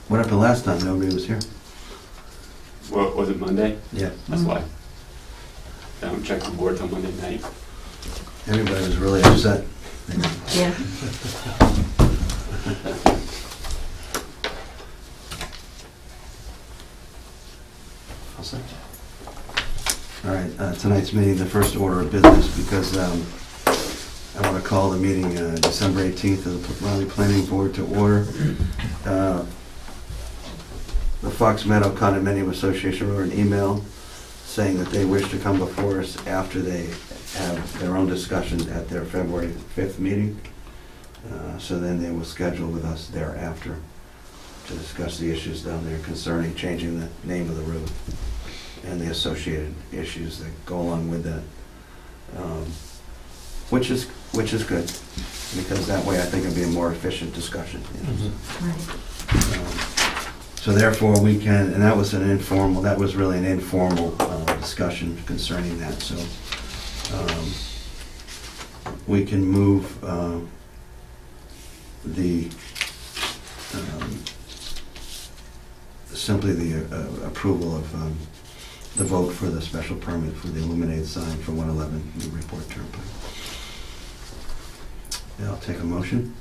What happened last time? Nobody was here. What, was it Monday? Yeah. That's why. I don't check the board till Monday night. Everybody was really upset. Yeah. All set? All right, tonight's meeting, the first order of business, because I want to call the meeting December 18th of the Raleigh Planning Board to order. The Fox Meadow Condominium Association wrote an email saying that they wish to come before us after they have their own discussions at their February 5th meeting. So then they will schedule with us thereafter to discuss the issues down there concerning changing the name of the road and the associated issues that go along with that. Which is good, because that way I think it'll be a more efficient discussion. Right. So therefore we can, and that was really an informal discussion concerning that, so we can move simply the approval of the vote for the special permit for the illuminated sign for 111 Newburyport Turnpike. Yeah, I'll take a motion.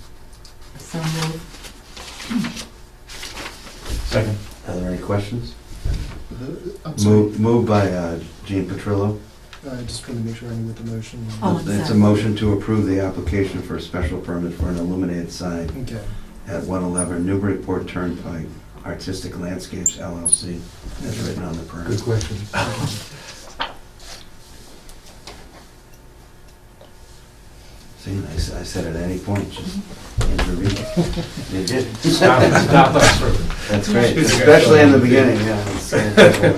So moved. Second. Are there any questions? I'm sorry, Moved by Gene Petrillo. I just want to make sure I knew what the motion Oh, was. It's a motion to approve the application for a special permit for an illuminated sign Okay, at 111 Newburyport Turnpike, Artistic Landscapes LLC, as written on the permit. Good question. See, I said at any point, just intervene. You did. Stop us from. That's great, especially in the beginning, yeah. let's say it that way.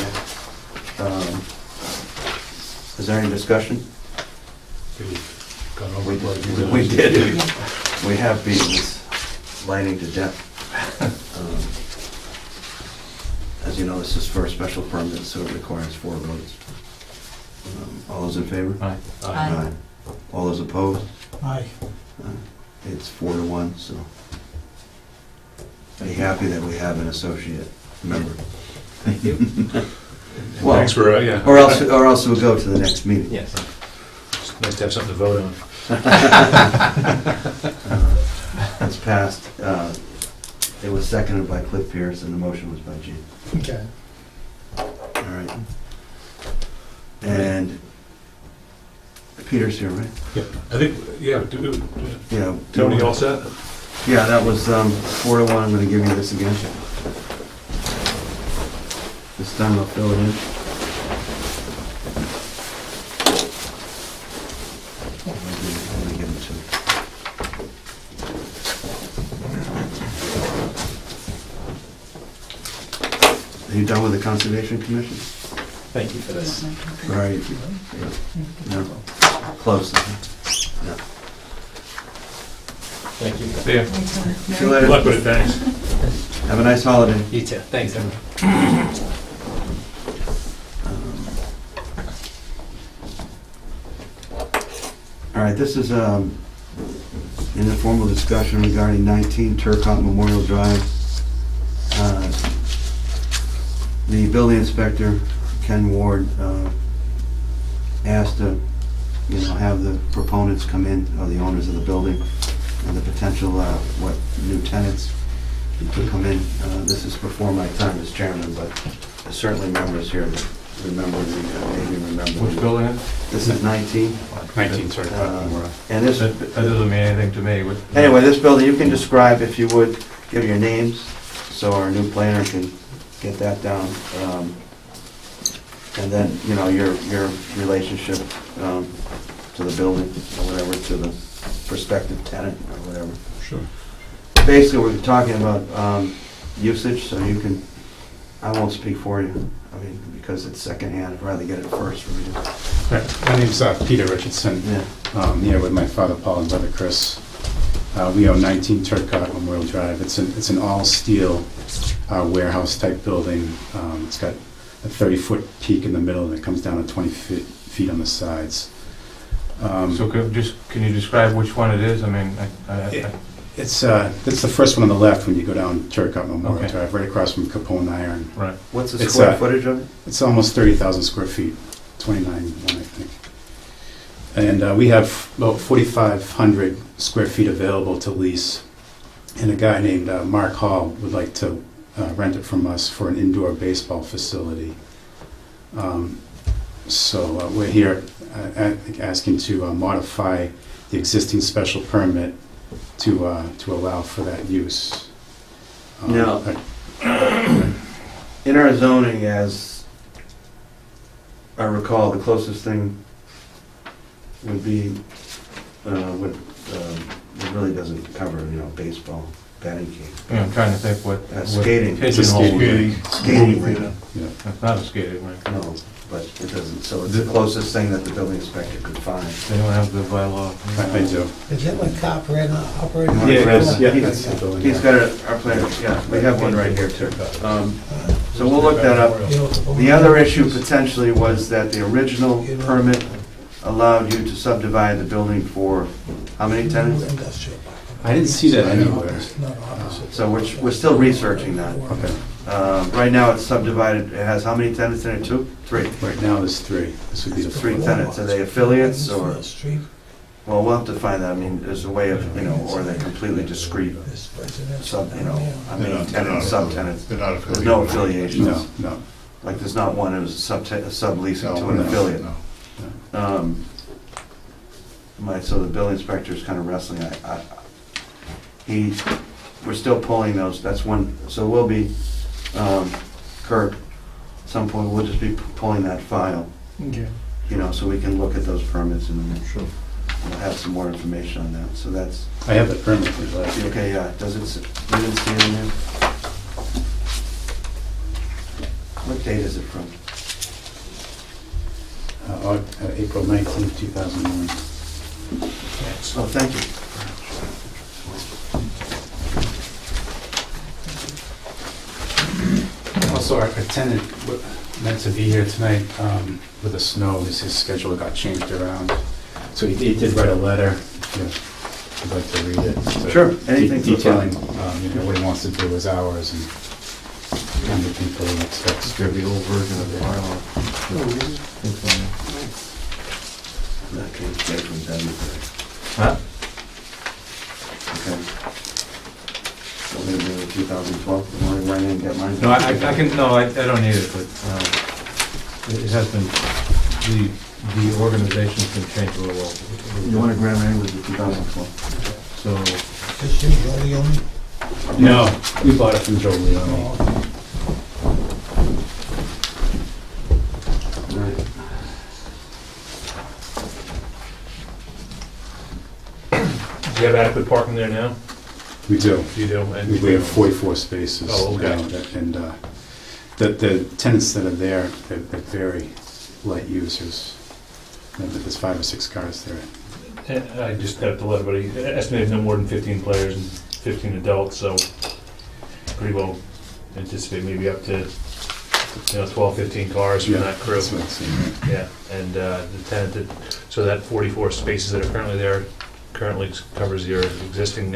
Is there any discussion? We did. We have beaten this lighting to death. As you know, this is for a special permit, so it requires 4 votes. All those in favor? Aye. Aye. All those opposed? aye. It's 4 to 1, so be happy that we have an associate member. Thank you. Well, Thanks for, yeah. Or else we'll go to the next meeting. Yes. It's nice to have something to vote on. It's passed. It was seconded by Cliff Pierce, and the motion was by Gene. Okay. All right. And Peter's here, right? Yeah, I think, yeah, Yeah. Tony, all set? Yeah, that was 4 to 1. I'm going to give you this again. This time I'll fill it in. I'm gonna give it to you. Are you done with the Conservation Commission? Thank you for this. Right. No. Close. No. Thank you. See ya. See you later. Good luck with it, thanks. Have a nice holiday. You too. Thanks, everyone. All right, this is an informal discussion regarding 19 Turcot Memorial Drive. The building inspector, Ken Ward, asked to, have the proponents come in, or the owners of the building, and the potential, new tenants to come in. This is before my time as chairman, but there's certainly members here that remember maybe remember. Which building is? This is 19. 19, sorry. And this, That doesn't mean anything to me. anyway, this building, you can describe, if you would, give your names, so our new planner can get that down. And then, your relationship to the building, or whatever, to the prospective tenant, or whatever. Sure. Basically, we're talking about usage, so you can, I won't speak for you, because it's secondhand, I'd rather get it first from you. Right. My name's Peter Richardson. Yeah. Here with my father Paul and brother Chris. We own 19 Turcot Memorial Drive. It's an all-steel warehouse type building. It's got a 30-foot peak in the middle, and it comes down to 20 feet on the sides. So can you describe which one it is? It's the first one on the left when you go down Turcotte Memorial Okay. Drive, right across from Capone Iron. Right. What's the It's, square uh, footage of it? It's almost 30,000 square feet, 29.1, I think. And we have about 4,500 square feet available to lease. And a guy named Mark Hall would like to rent it from us for an indoor baseball facility. So we're here asking to modify the existing special permit to allow for that use. Now- In our zoning, as I recall, the closest thing would be, it really doesn't cover, baseball, batting cage. Yeah, I'm trying to think what. Skating. Pigeonhole. Skating rink, Yeah. It's not a skating rink. no, but it doesn't, so it's the closest thing that the building inspector could find. They don't have the bylaw. I do. Is that what cop ran operating? Yeah, it is. Yeah, He's- that's the building. He's got our plan, yeah, we have one right here too. So we'll look that up. The other issue potentially was that the original permit allowed you to subdivide the building for how many tenants? Industrial. I didn't see that anywhere. No, opposite. So we're still researching that. Okay. Right now it's subdivided, it has how many tenants in it, 2? 3? Right now, there's 3. This would be the 3 tenants, are they affiliates or, Street, well, we'll have to find that, I mean, there's a way of, or they're completely discrete, this residential. tenants, subtenants. They're not There's no affiliations. No, no. Like, there's not one, it was subleasing to an No, affiliate. no. So the building inspector is kind of wrestling, we're still pulling those, that's one, so we'll be, Kirk, at some point, we'll just be pulling that file, Okay. so we can look at those permits and then Sure. we'll have some more information on that, so that's, I have the permit if you'd like. okay, yeah, does it, you didn't see it in there? What date is it from? April 19th, 2001. Oh, thank you. Also, our tenant meant to be here tonight with the snow. His schedule got changed around. So he did write a letter, if you'd like to read it. So Sure, anything for the detailing what he wants to do, his hours, and kind of people he expects. It's gonna be the old version of the bylaw. That came straight from Denver. Huh? Okay. So we're gonna do it 2012, you want to write in and get mine? No, I can, no, I don't need it, but it has been, the organization's been changed a little. You want to grab it with the 2012? So, Just you, you're the only. No, we bought it from Joe Leone. Right. Do you have adequate parking there now? We do. You do? And We have 44 spaces Oh, okay. now, and the tenants that are there, they're very light users. There's 5 or 6 cars there. I just got to let everybody, estimated no more than 15 players and 15 adults, so pretty well anticipate maybe up to 12, 15 cars from that crew. That's what I've seen, right? Yeah, and the tenant, so that 44 spaces that are currently there currently covers your existing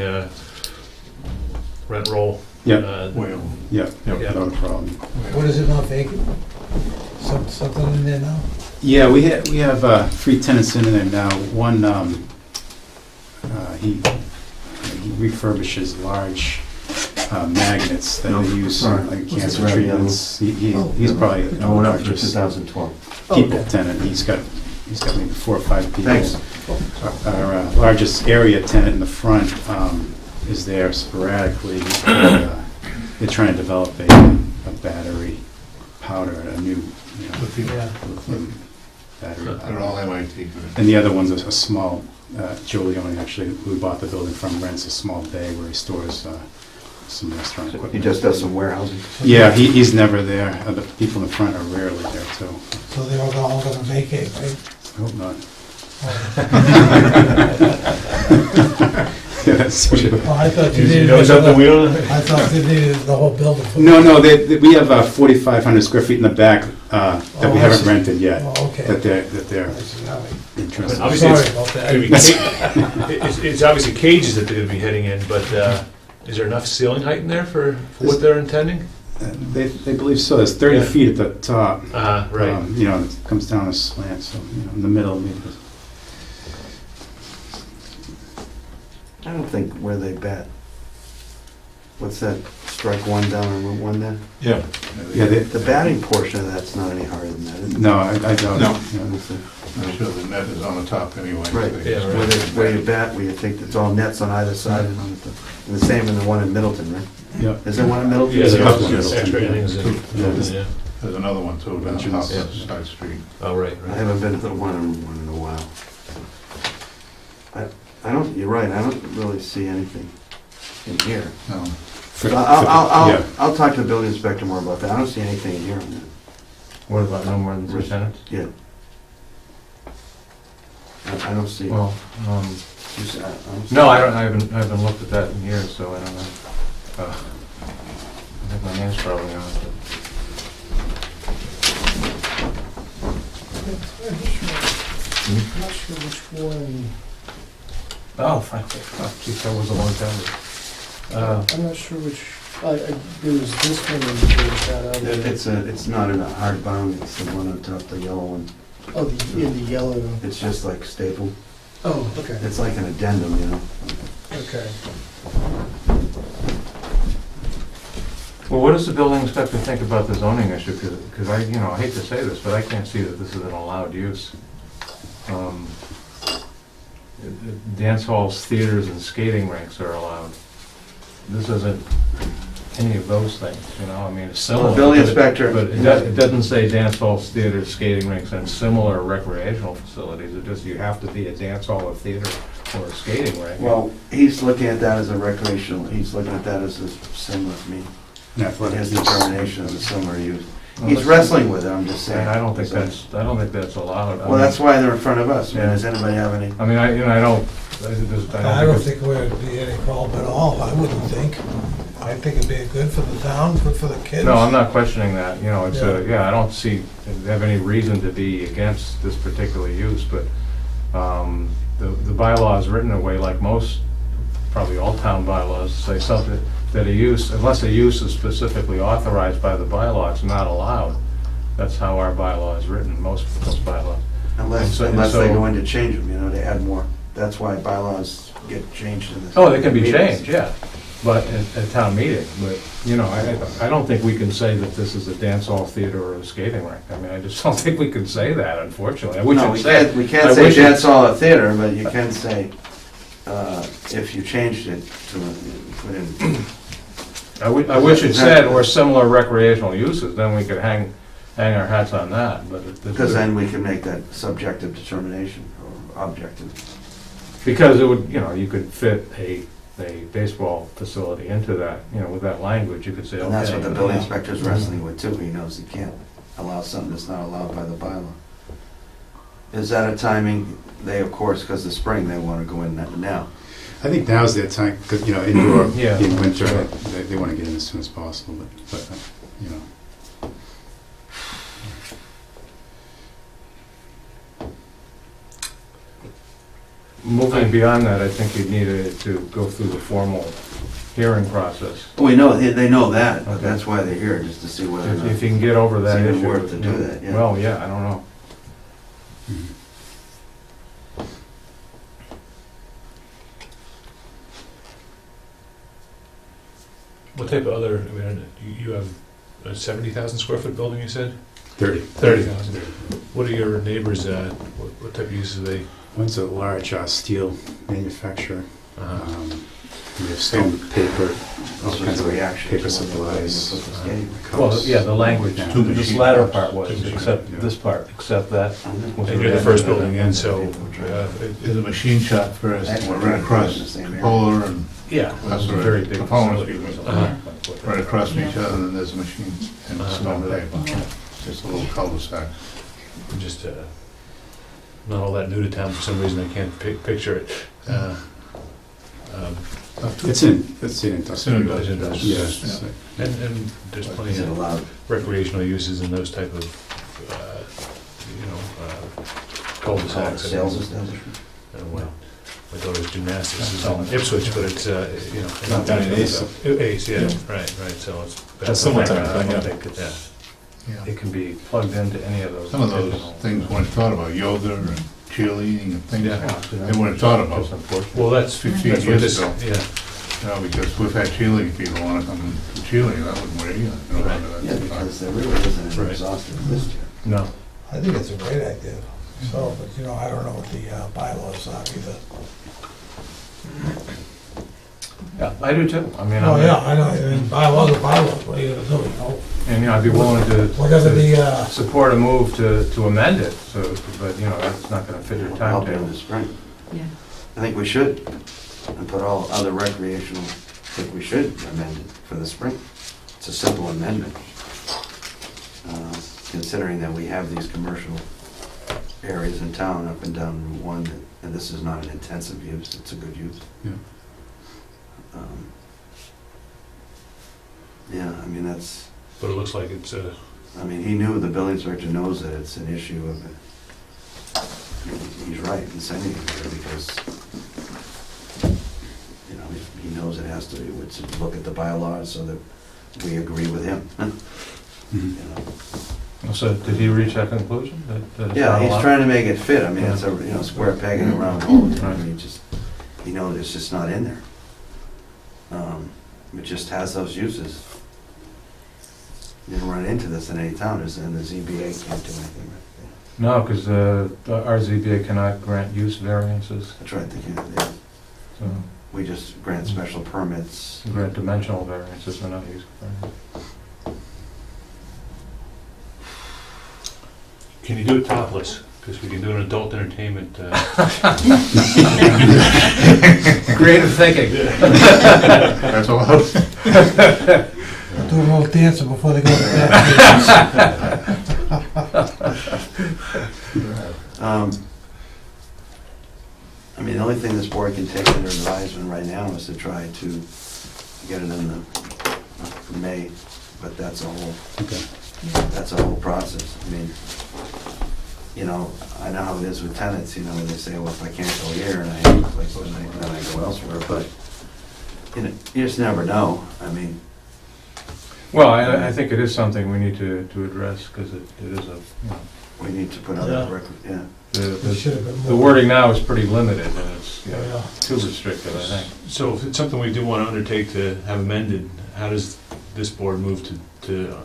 rent roll. Yeah, Well, yeah, Yeah. not a problem. What is it not vacant? Something in there now? Yeah, we have 3 tenants in there now. One, he refurbishes large magnets that are used Sorry. like What's cancer this, treatments. He's probably the No, we're up to largest 2012. people Okay. tenant. He's got maybe 4 or 5 people. Thanks. Our largest area tenant in the front is there sporadically. They're trying to develop a battery powder, a new lithium battery they're powder. all MIT. And the other one's a small, Joe Leone actually, who we bought the building from, rents a small bay where he stores some restaurant He equipment. just does some warehousing? Yeah, he's never there. The people in the front are rarely there too. So they're all gonna vacate, right? I hope not. Yeah, that's true. Oh, I thought you You needed. know something we don't? I thought you needed the whole building. No, we have 4,500 square feet in the back that Oh, we I haven't see. rented yet. Oh, okay. That they're I see, all right. Interesting. Obviously, Sorry it's about that. gonna be it's obviously cages that they're gonna be heading in, but is there enough ceiling height in there for what they're intending? They believe so. There's 30 Yeah. feet at the top. Right. You know, it comes down a slant, so, you know, in the middle, maybe. I don't think where they bat. What's that, strike one down on Route 1 there? Yeah. Yeah, The batting portion of that's not any higher than that, is it? no, I doubt No. it. Yeah. It's a- I'm sure the net is on the top anyway. Right, Yeah, right. where you bat, where you think it's all nets on either side, and on the same in the one in Middleton, right? Yeah. Is there one in Middleton? Yeah, There's a there's couple of extra them. innings in, yeah. There's another one too, down Entrance. top of side street. Oh, right, I right. haven't been to the one in a while. I don't, you're right, I don't really see anything in here. No. So Yeah. I'll talk to the building inspector more about that, I don't see anything in here on that. What about no more than 3 tenants? Yeah. I don't see. Well, You see- I don't see- no, I haven't looked at that in years, so I don't know. I think my hand's probably on it. I'm not sure which one, Oh, fine. Oh, geez, that was a long time ago. I'm not sure which, there was this one and there was that other. It's not in a hard bound, it's the one on top, the yellow one. Oh, in the yellow. It's just like stapled. Oh, okay, It's like an addendum, you know? okay. Well, what does the building inspector think about the zoning issue? Because I hate to say this, but I can't see that this is an allowed use. Dance halls, theaters, and skating rinks are allowed. This isn't any of those things, you know, I mean, it's similar. The building but inspector. But it doesn't say dance halls, theaters, skating rinks, and similar recreational facilities. It just, you have to be a dance hall, a theater, or a skating rink. Well, he's looking at that as a recreational, he's looking at that as a similar, I mean, An athletic his use. determination as a similar use. Well, He's that's- wrestling with it, I'm just saying. And I don't think that's allowed. Well, that's why they're in front of us. I mean, Yeah. does anybody have any? I mean, I don't I don't think there'd be any problem at all, I wouldn't think. I think it'd be good for the town, good for the kids. No, I'm not questioning that, you know, it's Yeah. yeah, I don't have any reason to be against this particular use, but the bylaw is written away like most, probably all town bylaws, say something, that a use, unless a use is specifically authorized by the bylaw, it's not allowed. That's how our bylaw is written, most bylaws. Unless And they so- go in to change them, you know, they add more. That's why bylaws get changed in this. Oh, they can be changed, yeah, but at town meeting, but, you know, I don't think we can say that this is a dance hall, theater, or a skating rink. I mean, I just don't think we can say that, unfortunately. I wish No, I'd we say. can't, we I can't say wish it- dance hall or theater, but you can say, if you changed it to, put in, I wish it said, or similar recreational uses, then we could hang our hats on that, but. because then we can make that subjective determination or objective. Because it would, you know, you could fit a baseball facility into that, you know, with that language, you could say, okay. And that's what the you know, building inspector's wrestling with too. He knows he can't allow something that's not allowed by the bylaw. Is that a timing? They, of course, because the spring, they want to go in now. I think now's their time, because, you know, indoor, Yeah, in winter, sure. they want to get in as soon as possible, but, you know. Moving beyond that, I think you'd need to go through the formal hearing process. We know, they know that, but Okay. that's why they're here, just to see whether or If not. you can get over that It's even issue. worth to do that, yeah. Well, yeah, I don't know. What type of other, I mean, you have a 70,000 square foot building, you said? 30. 30,000. What are your neighbors, what type of uses are they? One's a large steel manufacturer. Uh-huh. We have stone, paper, all This was kinds the of reaction. paper to when they were supplies. put the skating rink. Well, yeah, the language, Yeah. Two this machine latter shops. part was, Two machine except shops. this part, except that. was And you're the first building in, so, There's a machine shop first, and we're right across Polar and Yeah, That's it's a right. very big Capone facility. Street. Uh-huh. right across from each other, and there's a machine and Uh-huh. stone paper. Just a little cul-de-sac. just, not all that new to town for some reason, I can't picture it. It's in industrial. industrial. Yes. And there's plenty Is it of allowed? recreational uses in those type of, cul-de-sac. Sales establishment? Well, my daughter's gymnastics is in Ipswich, but it's, you know. Not down in Ace. Ace, yeah, right, so it's. That's similar type of I thing, don't yeah. think it's, Yeah. it can be plugged into any of those. Some of those additional- things weren't thought about, yoga and cheerleading and things, Yeah. they weren't thought about. Just unfortunate. Well, that's 15 what years this, ago. yeah. No, because we've had cheerleading people wanna come to cheerleading, that wouldn't worry you. know, Right. Yeah, that's because there really isn't an Right. exhaustive list here. No. I think it's a great idea. So, but you know, I don't know what the bylaws are either. Yeah, I do too. I mean, Oh, I'm- yeah, I know, I mean, bylaws are bylaws, what are you gonna do, you know? and, you know, I'd be willing to. Whatever to the, support a move to amend it, so, but, you know, that's not gonna fit your I'll be in timetable. the spring. Yeah. I think we should, and put all other recreational, I think we should amend it for the spring. It's a simple amendment, considering that we have these commercial areas in town, up and down Route 1, and this is not an intensive use, it's a good use. Yeah. Yeah, I mean, that's, But it looks like it's, I mean, he knew, the building inspector knows that it's an issue of it. He's right in sending it here because, you know, he knows it has to, he would look at the bylaws so that we agree with him, you Mhm. know. So did he reach that conclusion? that it's Yeah, not he's allowed? square to make it fit, I mean, it's a, you know, square peg in a round hole, I Right. mean, he knows it's just not in there. It just has those uses. You don't run into this in any town, and the ZBA can't do anything right there. No, because our ZBA cannot grant use variances, That's right, they can't, yeah. so We just grant special permits. grant dimensional variances, but not use variances. can you do it topless? Because we can do an adult entertainment, Creative thinking. That's all. do a little dancing before they go to bed. I mean, the only thing this board can take under advisement right now is to try to get it in the May, but that's a whole process. I mean, you know, I know how it is with tenants, you know, they say, well, if I can't go here and I hate the place, then I go elsewhere, but, you know, you just never know. I mean, Well, I think it is something we need to address, because it is a, you know, we need to put other record, yeah. It should have been the more. wording now is pretty limited, and it's, you know, Yeah. too restrictive, I think. so if it's something we do want to undertake to have amended, how does this board move to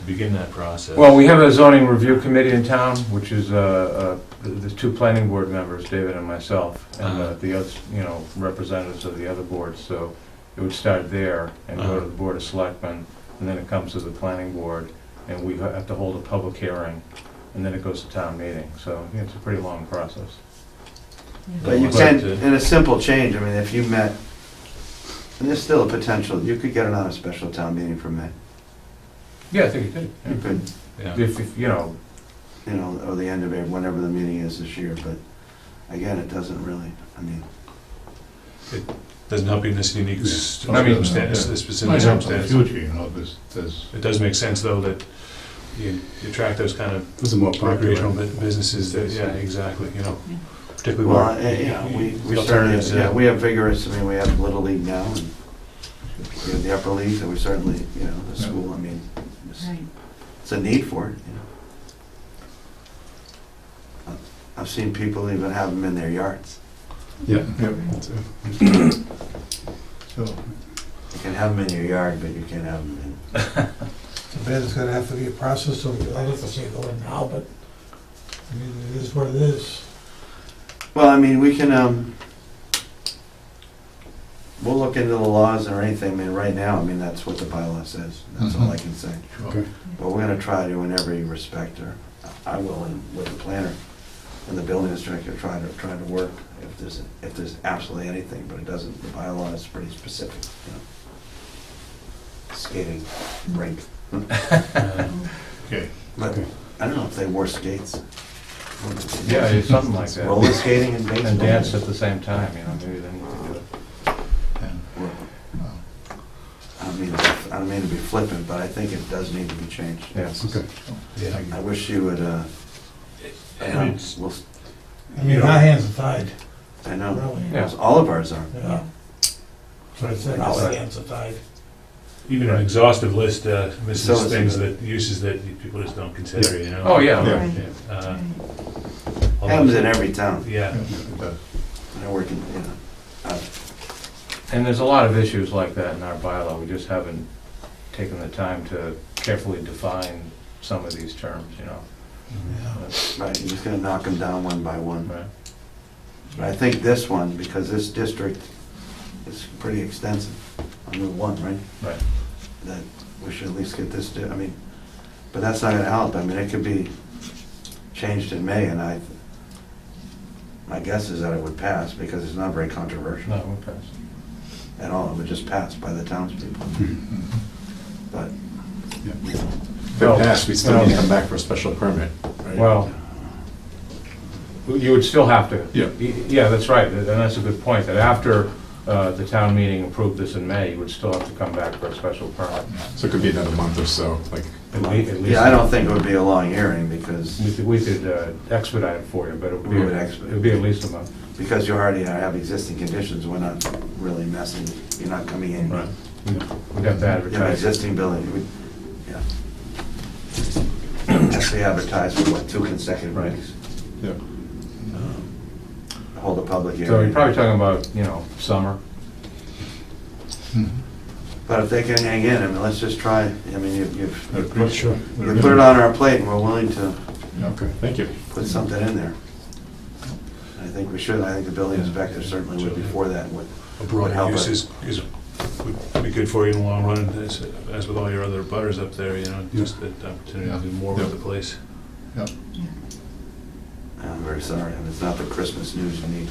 begin that process? Well, we have a zoning review committee in town, which is the two planning board members, David and myself, and the other, you know, representatives of the other boards. So it would start there and go to the Board of Selectmen, and then it comes to the planning board, and we have to hold a public hearing, and then it goes to town meeting. So you know, it's a pretty long process. But you But, can, in a simple change, I mean, if you met, and there's still a potential, you could get it on a special town meeting for May. Yeah, I think you did. You could, Yeah. If you know, or the end of it, whenever the meeting is this year, but again, it doesn't really, I mean, Doesn't help you in this unique I mean, circumstance, this specific Might help in the circumstance. future, you know, there's, It does make sense, though, that you attract those kind of Those are more recreational popular. businesses that, yeah, exactly, you know, particularly well, where. you know, we the certainly, alternatives, yeah, we have vigorous, I mean, we have Little League now, and we have the upper leagues, and we certainly, you know, the Yeah. school, I mean, Right. it's a need for it, you know. I've seen people even have them in their yards. Yeah. Yep. That's it. so, You can have them in your yard, but you can't have them in. Then it's gonna have to be a process, so I don't see it going now, but, I mean, it is what it is. Well, I mean, we can, we'll look into the laws or anything, I mean, right now, I mean, that's what the bylaw says, that's all I can say. sure. Okay. But we're gonna try to, in every respect, or I will, and with the planner and the building inspector, try to work if there's absolutely anything, but it doesn't, the bylaw is pretty specific, you know. Skating rink, Okay. but Okay. I don't know if they wore skates. yeah, it's something like that. Roller skating and baseball. And dance at the same time, you know, maybe then you can do it. And, I don't mean to be flippant, but I think it does need to be changed. Yes. Okay. Yeah. I wish you would, I mean, we'll I mean, our hands are tied, I know. really. Yeah. All of ours are. Yeah. So I said, our hands are tied. Even an exhaustive list So misses is things it. that, uses that people just don't consider, you know? Oh, yeah. Yeah. Right. Yeah, Right. Happens in every town. Yeah, It does. They're working, you know. And there's a lot of issues like that in our bylaw. We just haven't taken the time to carefully define some of these terms, you know? Yeah. Right, you're just gonna knock them down one by one. Right. But I think this one, because this district is pretty extensive, on Route 1, right? Right. That we should at least get this, I mean, but that's not gonna help. I mean, it could be changed in May, and my guess is that it would pass, because it's not very controversial No, we'll pass. at all. It would just pass by the townspeople. But, If it passed, we still need to come back for a special permit, right? Well, you would still have to. Yeah. Yeah, that's right, and that's a good point, that after the town meeting approved this in May, you would still have to come back for a special permit. So it could be another month or so, like, At least. yeah, I don't think it would be a long hearing, because We could expedite it for you, but it We would expedite. would be at least a month. you already have existing conditions, we're not really messing, you're not coming in. Right. We'd have to You have advertise. existing building, yeah. Has to be advertised for, what, 2 consecutive Right. weeks? yeah. Hold a public So hearing. you're probably talking about, summer. But if they can hang in, I mean, let's just try, I mean, you've Pretty sure. you put it on our plate, and we're willing to Okay, thank you. put something in there. I think we should, I think the building inspector certainly would be for that, would a broad help use it. would be good for you in the long run, as with all your other butters up there, you know, just the opportunity to do more with the place. I'm very sorry, it's not the Christmas news you need.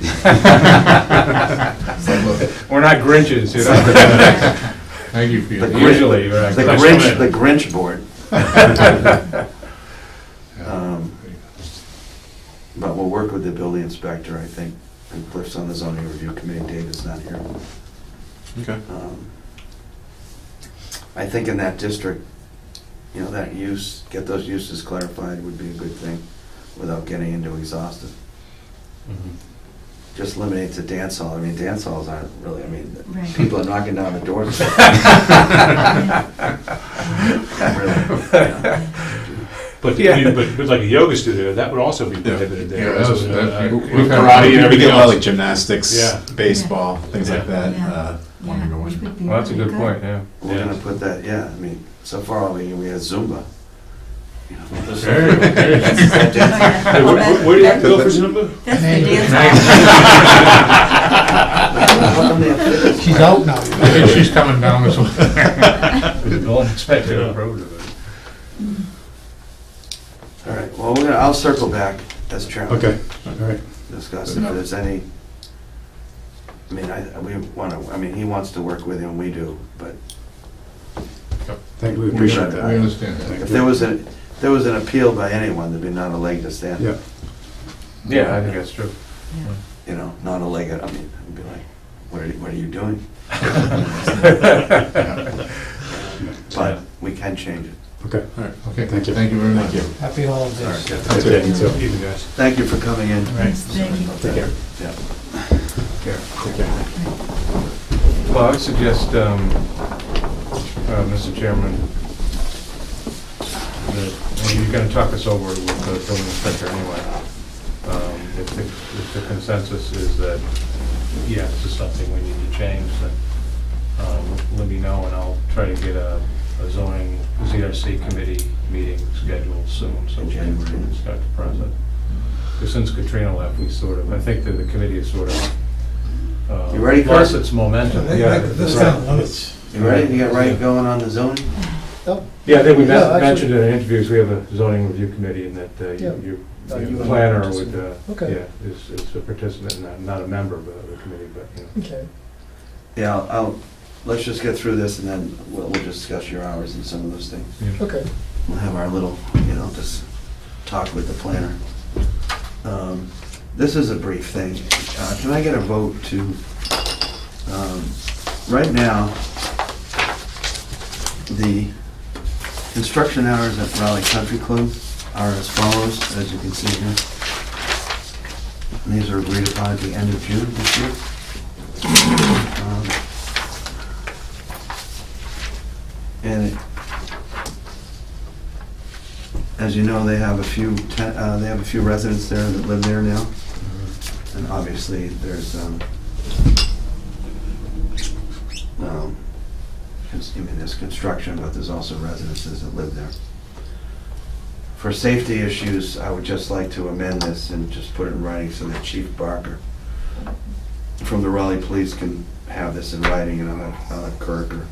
We're not Grinches, Thank you for your. The Grinch- Usually, right. The Grinch board. But we'll work with the building inspector, I think, and Cliff's on the zoning review committee, David's not here. Okay. I think in that district, that use, get those uses clarified would be a good thing, without getting into exhaustive. Just limit it to dance hall. I mean, dance halls aren't really, Right. people are knocking down the doors. But, Yeah. I mean, but like a yoga studio, that would also be prohibited there. Yeah, that's- So, that- We've We've got got- we get a everything lot of else. like gymnastics, Yeah. baseball, things like that. Yeah. One to go which in. would be Well, that's a really good point, yeah. We're gonna put that, so far we had Zumba. Very good. Hey, where do you have to go for Zumba? That's the dance. She's out now. I think she's coming down this way. The building inspector approved of it. All right, well, I'll circle back as chairman. Okay, all right. Discuss if there's any, we he wants to work with you, and we do, but Thank you, we We appreciate that. understand that. if there was an appeal by anyone, there'd be not a leg to stand. Yeah. Yeah, I think that's true. Not a leg, I'd be like, what are you doing? But we can change it. Okay, All right, okay. Thank you. Thank you very much. Thank you. Happy holidays. That's it, you too. Even guys. Thank you for coming in. Thank you. Take care. Yeah. Take care. Well, I would suggest, Mr. Chairman, that you're going to talk this over with the building inspector anyway. If the consensus is that, yes, this is something we need to change, then let me know, and I'll try to get a zoning ZRC committee meeting scheduled soon, so we can start the process. Because since Katrina left, I think that the committee has sort of You ready, lost Chris? its momentum. This time limits. You ready? You got right going on the zoning? Yeah, I think we Yeah, actually- mentioned in interviews, we have a zoning review committee, and that Yeah. your You and I planner participate. would, Okay. is a participant, not a member of the committee, but, Okay. Yeah, let's just get through this, and then we'll discuss your hours and some of those things. Okay. We'll have our little, just talk with the planner. This is a brief thing. Can I get a vote to, right now, the construction hours at Raleigh Country Club are as follows, as you can see here. And these are agreed upon at the end of June this year. And as you know, they have a few residents there that live there now. And obviously, there's, there's construction, but there's also residences that live there. For safety issues, I would just like to amend this and just put it in writing so that Chief Barker from the Raleigh Police can have this in writing, and I'll have Kirk, or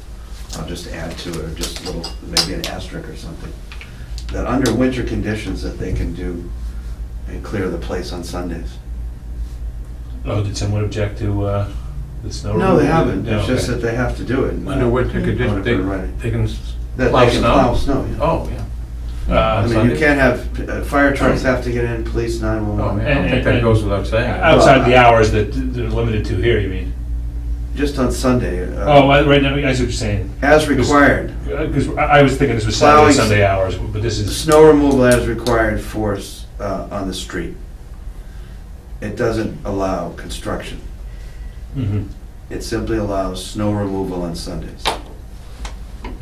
I'll just add to it, or just a little, maybe an asterisk or something, that under winter conditions that they can do and clear the place on Sundays. Oh, did someone object to the snow? No, they removal? haven't. No, It's just okay. that they have to do it. Under winter conditions, Put it in writing. they can That plow they can snow? plow snow, yeah. Oh, yeah. I mean, you Sunday? can't have, fire trucks have to get in, police Oh, 911. yeah, I don't think that goes without saying. Outside the hours that they're limited to here, you mean? Just on Sunday. Oh, right now, I see what you're saying. As required. Because I was thinking this was Saturday, Plowing- Sunday hours, but this is, Snow removal as required for, on the street. It doesn't allow construction. Mhm. It simply allows snow removal on Sundays.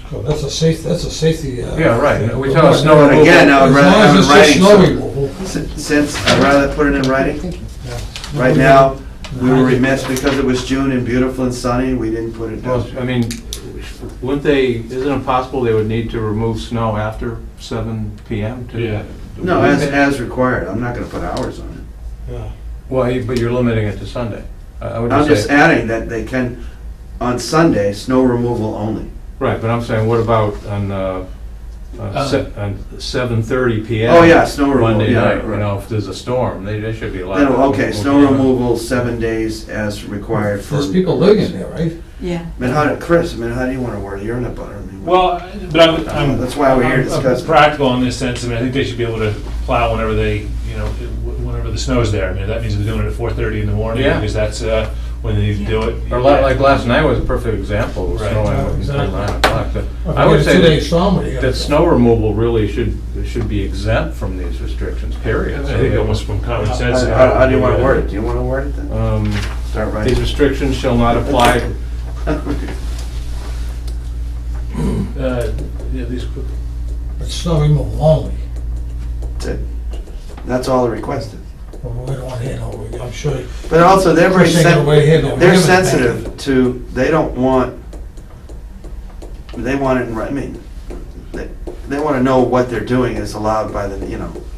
So that's a safety. Yeah, right. We thing. tell us snow But removal. again, I As would rather long have as it it's in just writing. snow so- removal. Since, I'd rather put it in writing. Yeah. Right now, we were remiss because it was June and beautiful and sunny, we didn't put it Well, down. I mean, wouldn't they, isn't it possible they would need to remove snow after 7 PM? to- Yeah. No, as required. I'm not gonna put hours on it. Yeah. Well, but you're limiting it to Sunday. I would I'm just say, adding that they can, on Sunday, snow removal only. right, but I'm saying, what about on 7:30 PM? Oh, yeah, snow removal, Monday yeah, night, you right. know, if there's a storm, they should be allowed. Then, to okay, remove snow it. removal 7 days as required for. There's people living there, right? Yeah. I mean, Chris, how do you want to word it? You're in a butter. I mean, well, but I'm. That's why we're here to I'm discuss it. practical in this sense. I mean, I think they should be able to plow whenever they, whenever the snow's there. I mean, that means they're doing it at 4:30 in the morning, Yeah. because that's when they need to do it. Or like last night was a perfect example, it was Right. snowing Yeah, until exactly. 9 o'clock. But If I you would get a say two-day that storm, what do you gotta that do? snow removal really should be exempt from these restrictions, period. I think almost from common sense. How do you want to word it? Do you want to word it then? Start These writing. restrictions shall not apply, Yeah, these. It's snow removal only. That's it. That's all the request is. Well, we don't want to hear no, I'm sure. But also, they're very Chris ain't gonna wait here no they're minute. sensitive to, they don't want, they want it in, I mean, they want to know what they're doing is allowed by the,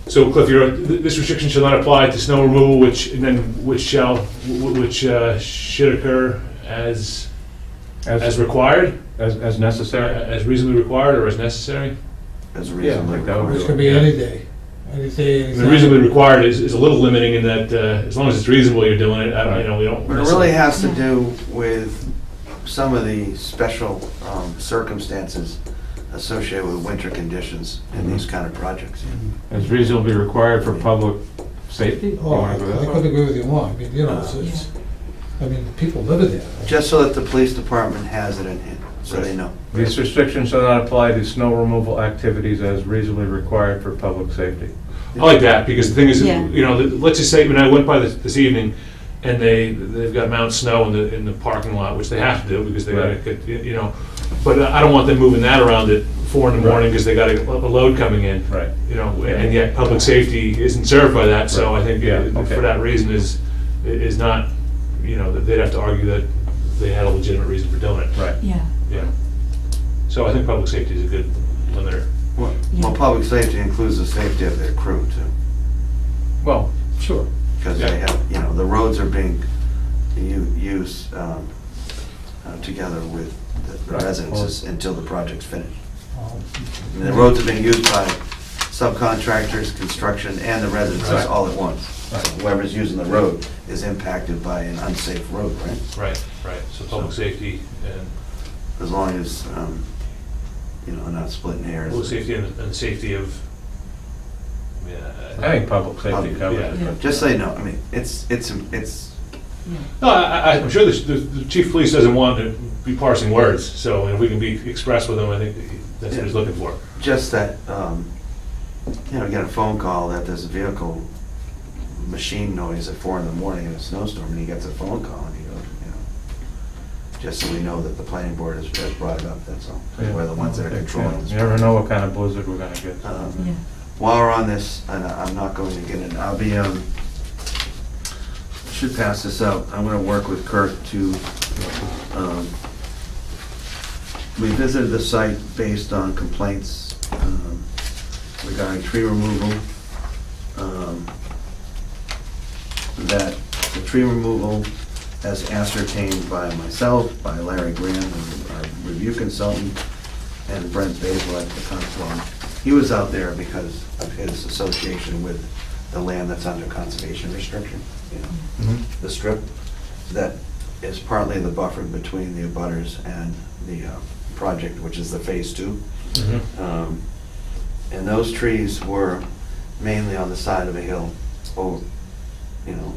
So Cliff, this restriction shall not apply to snow removal, which should occur as required, as necessary. as reasonably required, or as necessary. as Yeah, reasonably like that would required. This could be any day. Any day, I any mean, reasonably required is a little limiting in that, as long as it's reasonable, you're doing it. I don't, we don't. But it really has to do with some of the special circumstances associated with winter conditions in these kind of projects. As reasonably required for public safety? You Oh, wanna go that I far? could agree with you more. I mean, it's, I mean, people live in there. Just so that the police department has it in hand, so they know. These restrictions shall not apply to snow removal activities as reasonably required for public safety. I like that, because the thing is, Yeah. let's just say, when I went by this evening, and they've got mountain snow in the parking lot, which they have to do, because they gotta get, but I don't want them moving that around at 4 in the morning, because they got a load coming in. Right. And yet public safety isn't served by that, so I think Yeah, okay. for that reason is not, that they'd have to argue that they had a legitimate reason for doing it. Right. Yeah. Yeah. So I think public safety is a good limiter. Well, Yeah. public safety includes the safety of their crew too, Well, sure. because they have, the roads are being used together with the Right. residences until the project's finished. Oh, I mean, the roads are being used by subcontractors, construction, and the residences Right. all at once. So Right. whoever's using the road is impacted by an unsafe road, right? Right. So public safety and As long as, not splitting hairs. public safety and the safety of, I think public safety Public, covers yeah. it. but- Just so you know, I mean, it's, No, I'm sure the chief of police doesn't want to be parsing words, so if we can be express with him, I think that's what he's looking for. just that, get a phone call that there's a vehicle machine noise at 4 in the morning in a snowstorm, and he gets a phone call, and he goes, you know, just so we know that the planning board has brought it up, that's all. We're the ones that are controlling this. You never know what kind of blizzard we're gonna get. Yeah. While we're on this, and I'm not going to get in, I'll be, should pass this out. I'm gonna work with Kurt to, we visited the site based on complaints regarding tree removal. That the tree removal, as ascertained by myself, by Larry Graham, our review consultant, and Brent Basil at the Conservation. He was out there because of his association with the land that's under conservation restriction, you know, the strip that is partly the buffer between the abutters and the project, which is the phase 2. And those trees were mainly on the side of a hill, or, you know,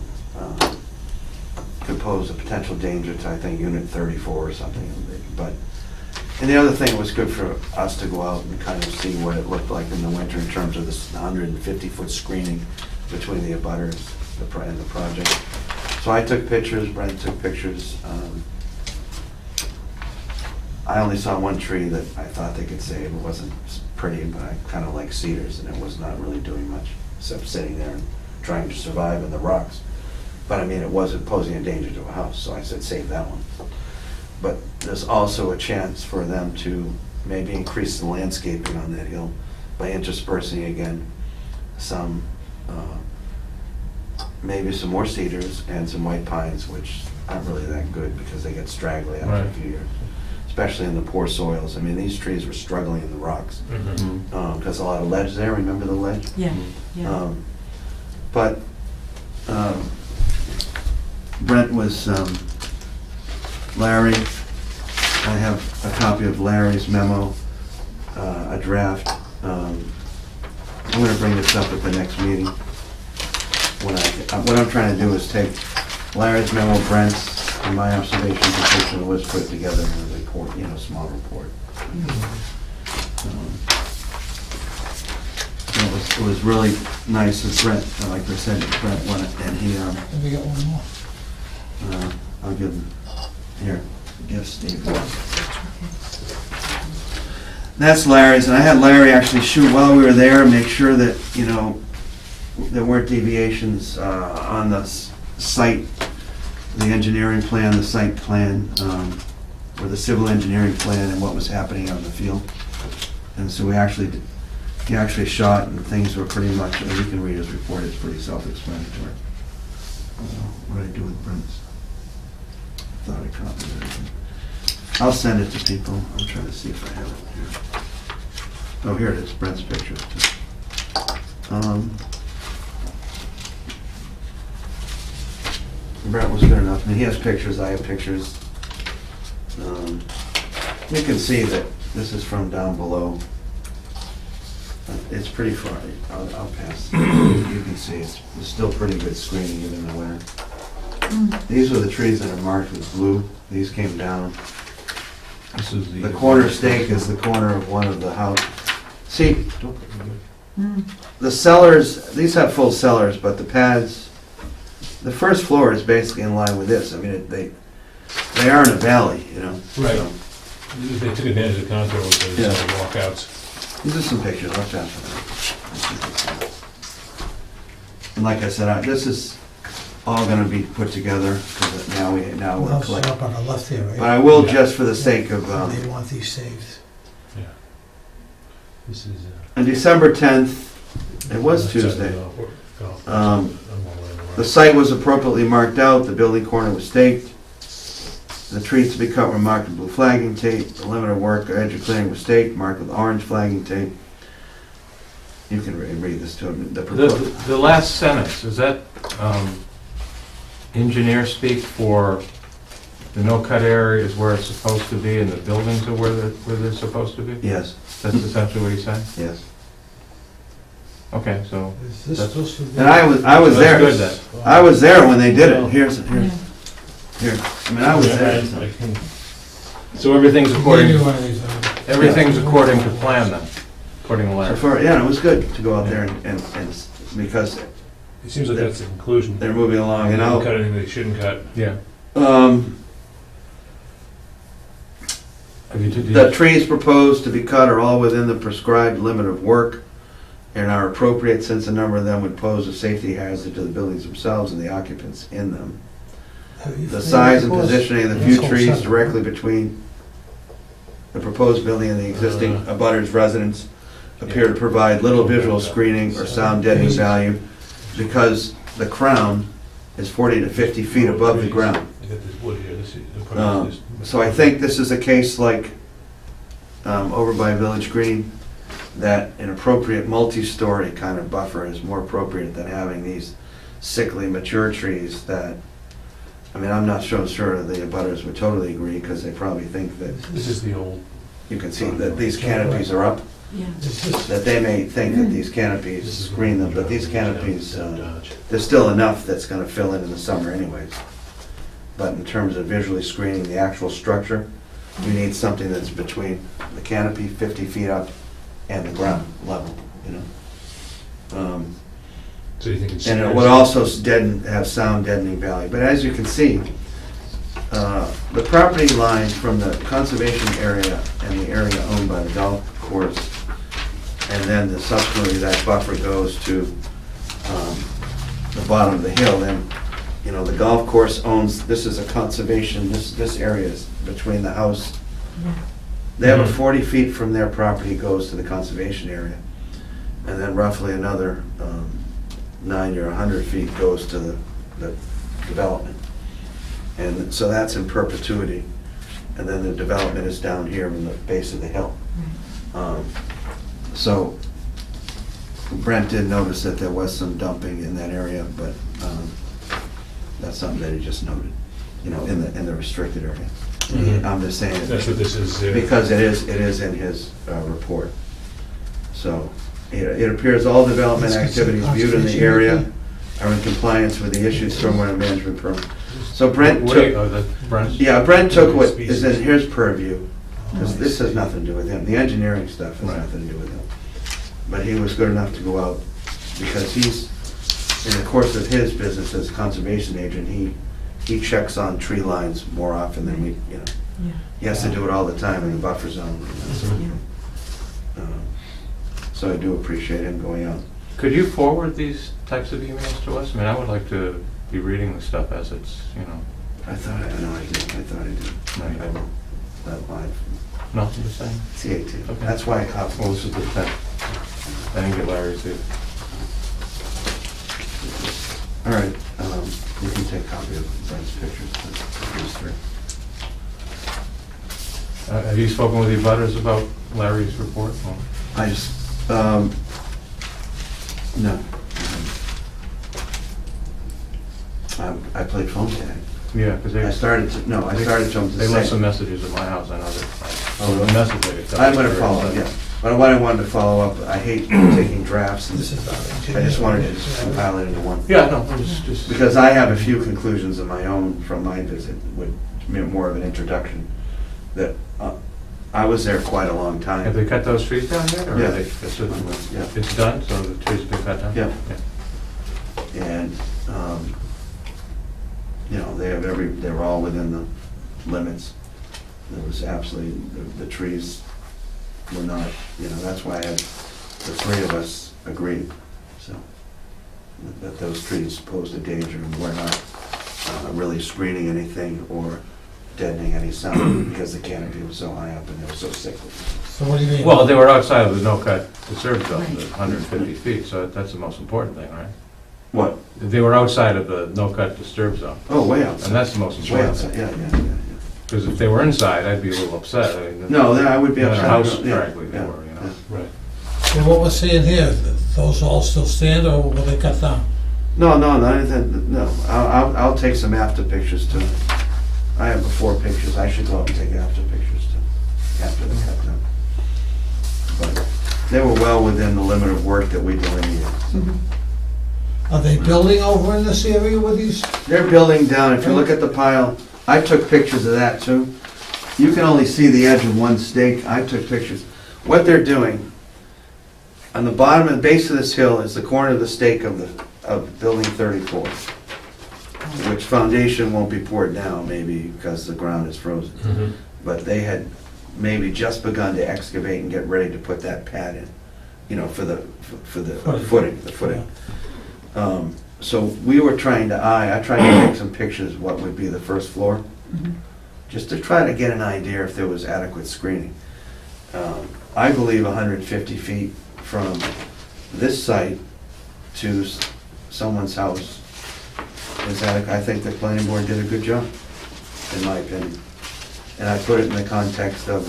could pose a potential danger to, I think, Unit 34 or something. But, and the other thing, it was good for us to go out and kind of see what it looked like in the winter in terms of this 150-foot screening between the abutters and the project. So I took pictures, Brent took pictures. I only saw one tree that I thought they could save. It wasn't pretty, but I kind of like cedars, and it was not really doing much except sitting there and trying to survive in the rocks. But I mean, it wasn't posing a danger to a house, so I said save that one. But there's also a chance for them to maybe increase the landscaping on that hill by interspersing again some, maybe some more cedars and some white pines, which aren't really that good because they get straggly after a few years, especially in the poor soils. I mean, these trees were struggling in the rocks because a lot of ledge there. Remember the ledge? Yeah, yeah. But Brent was Larry. I have a copy of Larry's memo, a draft. I'm going to bring this up at the next meeting. What I'm trying to do is take Larry's memo, Brent's, and my observation position was put together in a report, you know, small report. It was really nice of Brent, like I said, Brent won it, and he, And we got one more. I'll give him, here, give Steve one. That's Larry's, and I had Larry actually shoot while we were there, make sure that, you know, there weren't deviations on the site, the engineering plan, the site plan, or the civil engineering plan, and what was happening on the field. And so he actually shot, and things were pretty much, and you can read his report, it's pretty self-explanatory. What did I do with Brent's? Thought I copied everything. I'll send it to people. I'm trying to see if I have it here. Oh, here it is, Brent's picture. Brent was good enough. I mean, he has pictures, I have pictures. You can see that this is from down below. It's pretty far. I'll pass. You can see it's still pretty good screening even in the winter. These are the trees that are marked with blue. These came down. This is The corner stake is the corner of one of the house. See, the cellars, these have full cellars, but the pads, the first floor is basically in line with this. I mean, they are in a valley, you know. Right. So, They took advantage of the contour with those Yeah. walkouts. these are some pictures. I'll pass them. And like I said, this is all going to be put together because now we're Well, set collecting. up on the left here, right? But I will, just for the sake of, They want these saved. Yeah. This is. on December 10th, it was Tuesday, the site was appropriately marked out, the building corner was staked, the trees to be cut were marked with blue flagging tape, the limit of work edge of clearing was staked, marked with orange flagging tape. You can read this to them. The last sentence, is that engineer speak for the no-cut area is where it's supposed to be and the buildings are where they're supposed to be? Yes, That's essentially what he's saying? yes. Okay, so, Is this That's- supposed to be? And I was there. That's good then. I was there when they did it. Here. I mean, I was there. So everything's Maybe according, one of these, everything's according to plan then, according to Larry? Yeah, it was good to go out there and because It seems like that's the conclusion. they're moving along, and They don't I'll, cut anything they shouldn't cut. Yeah. Have you- did you- the trees proposed to be cut are all within the prescribed limit of work and are appropriate since a number of them would pose a safety hazard to the buildings themselves and the occupants in them. The size and positioning of the few trees directly between the proposed building and the existing abutters residence appear to provide little visual screening or sound deadening value because the crown is 40 to 50 feet above the ground. I got this wood here, this is, the problem is this- So I think this is a case like over by Village Green, that an appropriate multi-story kind of buffer is more appropriate than having these sickly mature trees that, I mean, I'm not so sure the abutters would totally agree because they probably think that, This is the old, you can see that these canopies are up, Yeah. that they may think that these this canopies is. screen them, but these canopies, Dodge. there's still enough that's gonna fill in the summer anyways. But in terms of visually screening the actual structure, you need something that's between the canopy, 50 feet up, and the ground level, you know? So you think it's. And it would also have sound deadening value. But as you can see, the property line from the conservation area and the area owned by the golf course, and then subsequently that buffer goes to the bottom of the hill, and, you know, the golf course owns, this is a conservation, this area is between the house. They have a 40 feet from their property goes to the conservation area, and then roughly another 90 or 100 feet goes to the development. And so that's in perpetuity. And then the development is down here in the base of the hill. So Brent did notice that there was some dumping in that area, but that's something that he just noted, you know, in the restricted area. Mhm. I'm just saying, That's what this is. because it is in his report. So it appears all development activities viewed in the area are in compliance with the issued stormwater management permit. So Brent What do you- took, oh, the Brent's? yeah, Brent took what is in his purview, because this has nothing to do with him. The engineering stuff has Right. nothing to do with him. But he was good enough to go out, because he's, in the course of his business as a conservation agent, he checks on tree lines more often than we, you know. Yeah. He has to do it all the time in the buffer zone. So I do appreciate him going out. Could you forward these types of emails to us? I mean, I would like to be reading the stuff as it's, you know, I thought I did. No, you I will. That live. nothing to say. CAT. Okay. That's why I Well, copied. this is the 10th. I didn't get Larry's either. All right, you can take a copy of Brent's pictures. These three. Have you spoken with the abutters about Larry's report? Well, I just, no. I played phone tag. Yeah, because I they started to them to they left some say. messages at my house. I know that. Oh, really? The message they got. I'm gonna follow up, yeah. But what I wanted to follow up, I hate taking drafts, and This is our I just wanted to just compile it into one. Yeah, no, just. Because I have a few conclusions of my own from my visit, with more of an introduction, that I was there quite a long time. Have they cut those trees down yet? Or Yeah. are they, it's, Yeah. it's done, so the trees have been cut down? Yeah. And, you know, they were all within the limits. There was absolutely, the trees were not, you know, that's why the three of us agreed, so, that those trees posed a danger and were not really screening anything or deadening any sound because the canopy was so high up and they were so sickly. So what do you mean? Well, they were outside of the no-cut disturb zone, the 150 feet, so that's the most important thing, right? What? They were outside of the no-cut disturb zone, Oh, way outside. and that's the most Way important outside, thing. yeah. Because if they were inside, I'd be a little upset. I mean, No, then I would be the upset. house Yeah, practically they yeah, were, you know. yeah. Right. So what we're seeing here, those all still stand or will they cut down? No, not anything, no. I'll take some after pictures too. I have before pictures, I should go out and take after pictures too, after the cut down. But they were well within the limit of work that we delineated. Are they building over in this area with these? They're building down, if you look at the pile, I took pictures of that too. You can only see the edge of one stake, I took pictures. What they're doing, on the bottom and base of this hill is the corner of the stake of of building 34, which foundation won't be poured now, maybe because the ground is frozen. Mhm. But they had maybe just begun to excavate and get ready to put that pad in, you know, for the footing. So we were trying to I tried to take some pictures of what would be the first floor, just to try to get an idea if there was adequate screening. I believe 150 feet from this site to someone's house is adequate. I think the planning board did a good job, in my opinion. And I put it in the context of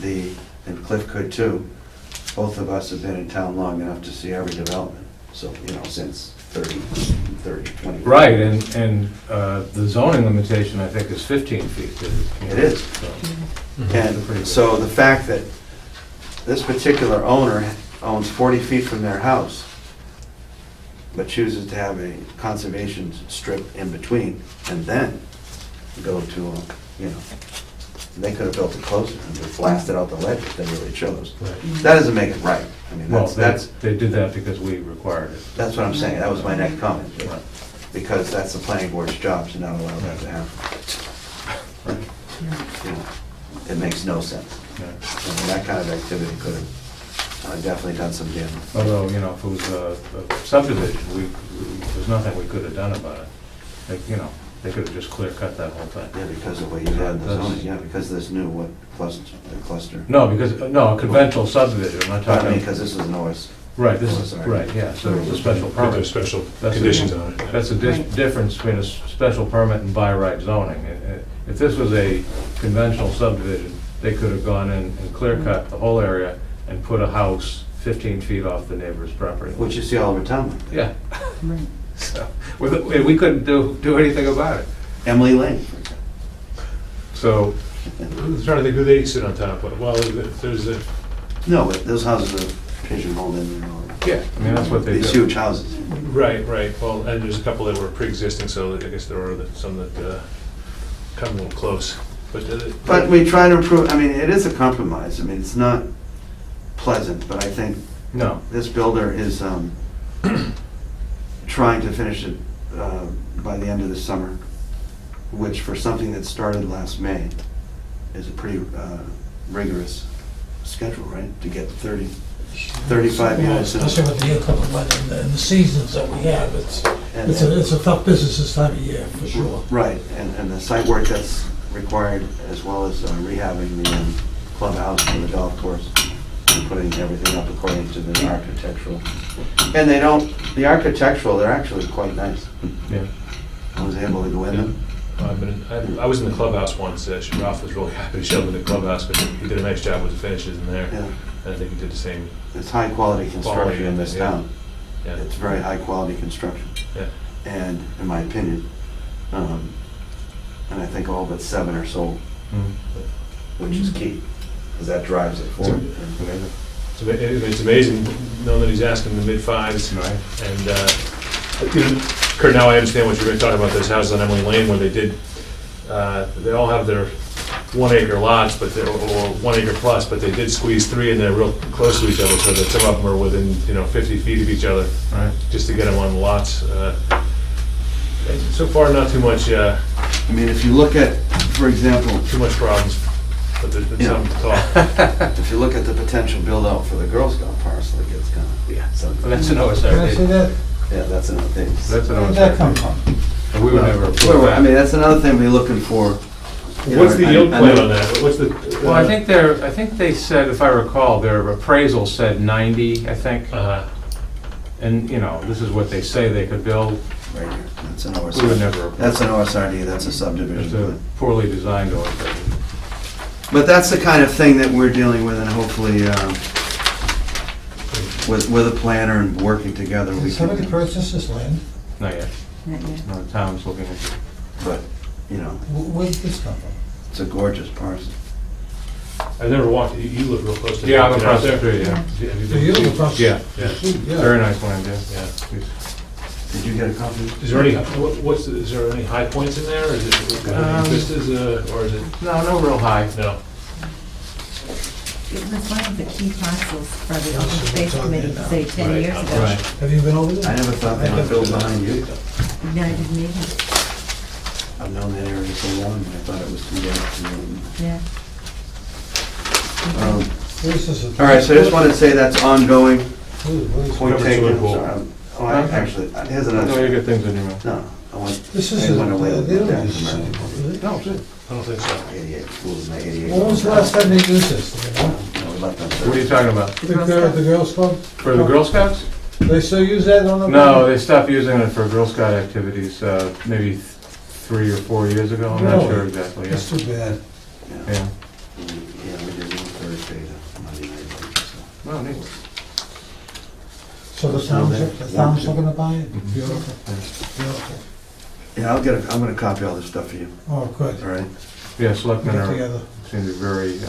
and Cliff could too, both of us have been in town long enough to see every development, so, you know, since 20. Right, and the zoning limitation, I think, is 15 feet. It is. So, And so the fact that this particular owner owns 40 feet from their house, but chooses to have a conservation strip in between, and then go to, you know, they could have built it closer and just blasted out the ledge if they really chose. That doesn't make it right. I mean, Well, that's they did that because we required it. what I'm saying. That was my next comment. Right. Because that's the planning board's job to not allow that to happen. You know, it makes no sense. Yeah. I mean, that kind of activity could have definitely done some damage. Although, you know, if it was a subdivision, there's nothing we could have done about it. Like, you know, they could have just clear cut that whole thing. Yeah, because of what you had in the That's- zoning, yeah, because this new, cluster. No, because, no, a conventional subdivision, I'm not I mean, talking, because this is an OS. right, this is, sorry. right, yeah, so it's a special But there's permit. special That's a- conditions on it. That's the difference between a special permit and by right zoning. If this was a conventional subdivision, they could have gone in and clear cut the whole area and put a house 15 feet off the neighbor's property. Which you see all over town like that. Yeah. So, we couldn't do anything about it. Emily Lane, for example. So, I'm trying to think who they sit on top of. Well, there's a, No, but those houses are pigeonholed in, you know, yeah, I mean, that's what they these do. huge houses. right, well, and there's a couple that were pre-existing, so I guess there are some that come a little close. But we try to improve, I mean, it is a compromise. I mean, it's not pleasant, but I think No, this builder is trying to finish it by the end of the summer, which for something that started last May is a pretty rigorous schedule, right? To get 35 units in. Especially with the inclement weather and the seasons that we have, it's a tough business this time of year, for sure. Right, and the site work that's required, as well as rehabbing the clubhouse for the golf course, and putting everything up according to the architectural. And the architectural, they're actually quite nice. yeah. I was able to go in them. I was in the clubhouse once. Ralph was really happy to show me the clubhouse, but he did a nice job with the finishes in there. Yeah. And I think he did the same. It's high-quality construction in this yeah. town. Yeah. It's very high-quality construction. Yeah. And, in my opinion, and I think all but 7 are sold, which is key, because that drives it forward. It's amazing, knowing that he's asking the mid-5s. Right. And, you know, Kurt, now I understand what you're going to talk about, those houses on Emily Lane where they all have their 1 acre lots, but they're, or 1 acre plus, but they did squeeze 3 in there real close to each other, so that some of them are within, 50 feet of each other, Right. just to get them on lots. So far, not too much, I mean, if you look at, for example, too much problems, but there's been Yeah. some talk. if you look at the potential build-out for the Girl Scout parcel, it gets kind of, Yeah. so, Well, that's an Can I say OSRD. that? yeah, that's another thing. That's an Where did that come OSRD. from? And we would never approve I mean, that. that's another thing we're looking for. You know, What's the yield I plan know- on that? What's the? Well, I think they said, if I recall, their appraisal said 90, I think. And, this is what they say they could build. Right here, that's an We would OSRD. never approve. That's an OSRD, that's a It's subdivision. a poorly designed OSRD. But that's the kind of thing that we're dealing with, and hopefully, with a planner and working together, we Did somebody can, purchase this land? Not yet. No, the town's looking at it. but, Where did this come from? it's a gorgeous parcel. I've never walked, you live real close to. Yeah, I'm it. across the street, yeah. So you live across- Yeah, Yeah. Yeah. very nice land, yeah. Yeah. Did you get a copy? Is there any, is there any high points in there, or is it vistas, or is it, No, no real high. no? It was one of the key parcels for the Open Yes, Space it's on Committee, there now. say, 10 Right, years ago. right. Have you been over there? I never thought they were built behind you. No, I didn't either. I've known that area so long, and I thought it was too late to. Yeah. This is a- All right, so I just wanted to say that's ongoing. What is- Point Covered taken. swimming pool. Oh, actually, here's another. No, you get things in your mouth. No, I want. This is, I went away with they that don't use the from same, do they? No, shit. I don't think so. 88 schools, 88. When was the last time they used this, do you know? No, we left on What are you Thursday. talking about? The The Girl girl- Scouts? the Girls Club? For the Girl Scouts? They still use that on the? No, they stopped using it for Girl Scout activities, maybe 3 or 4 years ago, I'm not Really? sure exactly, That's yeah. too bad. Yeah, Yeah. we did one Thursday to Monday night. so. Oh, neat. So the town's looking to buy it? Mhm. Beautiful, beautiful. Yeah, I'm gonna copy all this stuff for you, Oh, good. all right? Yeah, selectmen Get are, together. seem to be very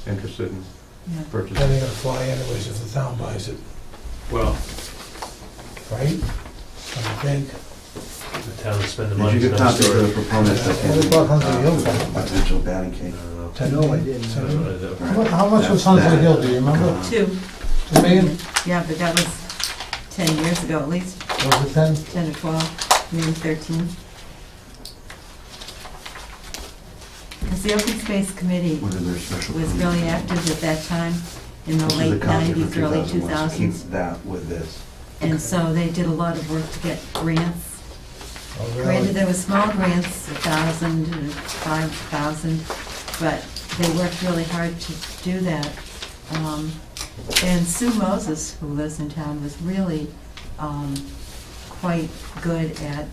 interested in Yeah. purchasing. Then they're gonna fly anyways if the town buys it, Well, right? I think. the town would spend the Did money. you get to have copies of the storage. proponents that What about Hunter Hill? potential batting cage? I don't know. No, I didn't. I don't know. How much was Hunter Hill, do you remember? 2. 2 million? Yeah, but that was 10 years ago at least, Was it 10? 10 or 12, maybe 13. Because the Open Space Committee What are their special? was permits? really active at that time, in the This is a late copy from 90s, early 2001, so 2000s. Keep that with this. And so they did a lot of work to get grants. Oh, Granted, really? there were small grants, 1,000 and 5,000, but they worked really hard to do that. And Sue Moses, who lives in town, was really quite good at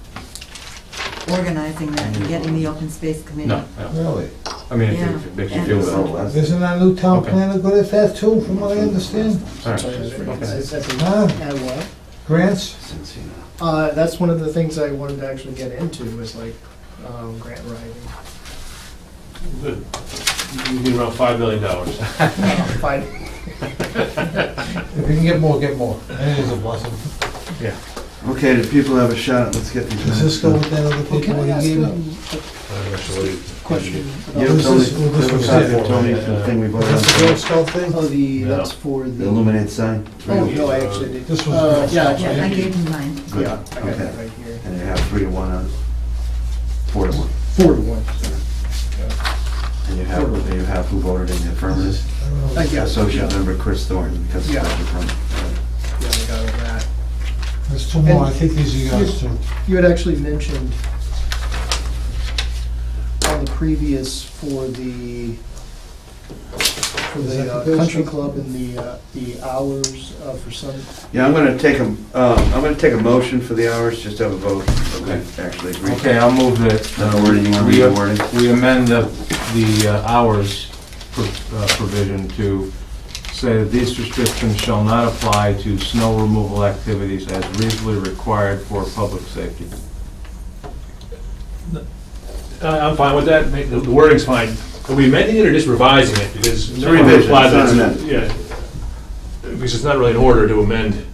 organizing that and getting the Open Space Committee. No, no. Really? I mean, Yeah. if it makes you And- feel So better. less. Isn't our new town Okay. planner good at that too, from what I understand? All right, okay. Huh? At what? Grants? Since, you know. That's one of the things I wanted to actually get into, was like, grant writing. Good. You need around $5 million. Fine. If you can get more, get more. It is a blessing. Okay, do people have a shot? Let's get these. Does this go with that other Well, paper can I you ask gave me? Actually, question? You This Tony, is- well, this have a was copy it. of Tony, the thing we voted That's the Girl on, Scout thing? Oh, No. that's for the the. illuminated sign? Oh, no, I actually did. This was Girl Yeah, Scouts, Yeah, I right? gave him mine. Good. Yeah, I got Okay. that right here. And you have 3-1 on, 4-1. 4-1. And you have who voted in the affirmative? I don't know. Yeah. Associate member Chris Thornton, because of Yeah. special permit. Yeah, I got all that. There's 2 more, I think these are yours too. You had actually mentioned on the previous for the Is that the Girl country Scout? club and the hours for some. Yeah, I'm gonna take a motion for the hours, just have a vote, so we actually agree. Okay, I'll move that. The wording, you want to read the wording? We amend the hours provision to say that these restrictions shall not apply to snow removal activities as reasonably required for public safety. I'm fine with that. The wording's fine. Are we amending it or just revising it? Because It's a revision, it's not an amendment. Yeah. Because it's not really an order to amend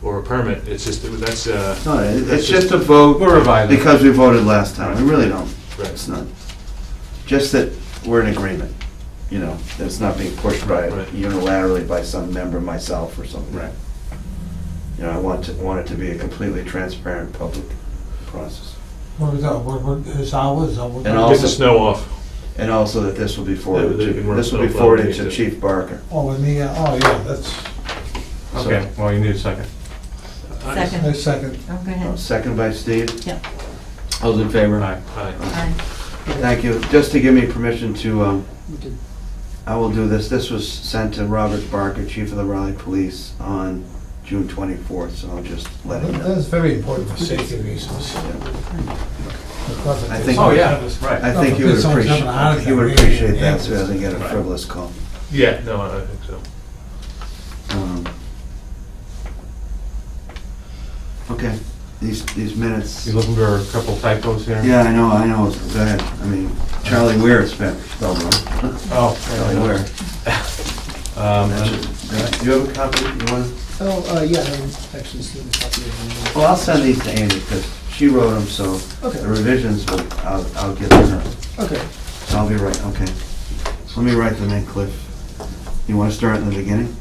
or a permit. It's just, that's, No, it's just a vote. We're revising. Because we voted last time, we really don't. Right. It's not. Just that we're in agreement, you know, that it's not being pushed by Right. unilaterally by some member, myself or something. Right. You know, I want it to be a completely transparent public process. What was that, what, his hours, or what? And get the snow off. And also that this will be forwarded, Yeah, they can run this will be snowplow forwarded if to they need Chief Barker. Oh, and the, oh, yeah, that's, Okay, well, you need a second. I Second. second. Oh, go ahead. Second by Steve. Yep. All those in favor? Aye. Aye. Aye. Thank you. Just to give me permission to, We did. I will do this. This was sent to Robert Barker, Chief of the Raleigh Police, on June 24th, so I'll just let him know. That's very important for safety reasons. I think- Oh, yeah, right. I think you would appreciate that, so he doesn't get a frivolous call. Yeah, no, I think so. Okay, these minutes. You looking for a couple typos here? Yeah, I know, go ahead. I mean, Charlie Ware spelled wrong. Oh. Charlie Ware. Um, You have a copy? You want? Oh, yeah, I haven't actually seen a copy of them. Well, I'll send these to Amy, because she wrote them, so Okay. the revisions, I'll give to her. Okay. So I'll be right, okay. Let me write them in, Cliff. You want to start in the beginning?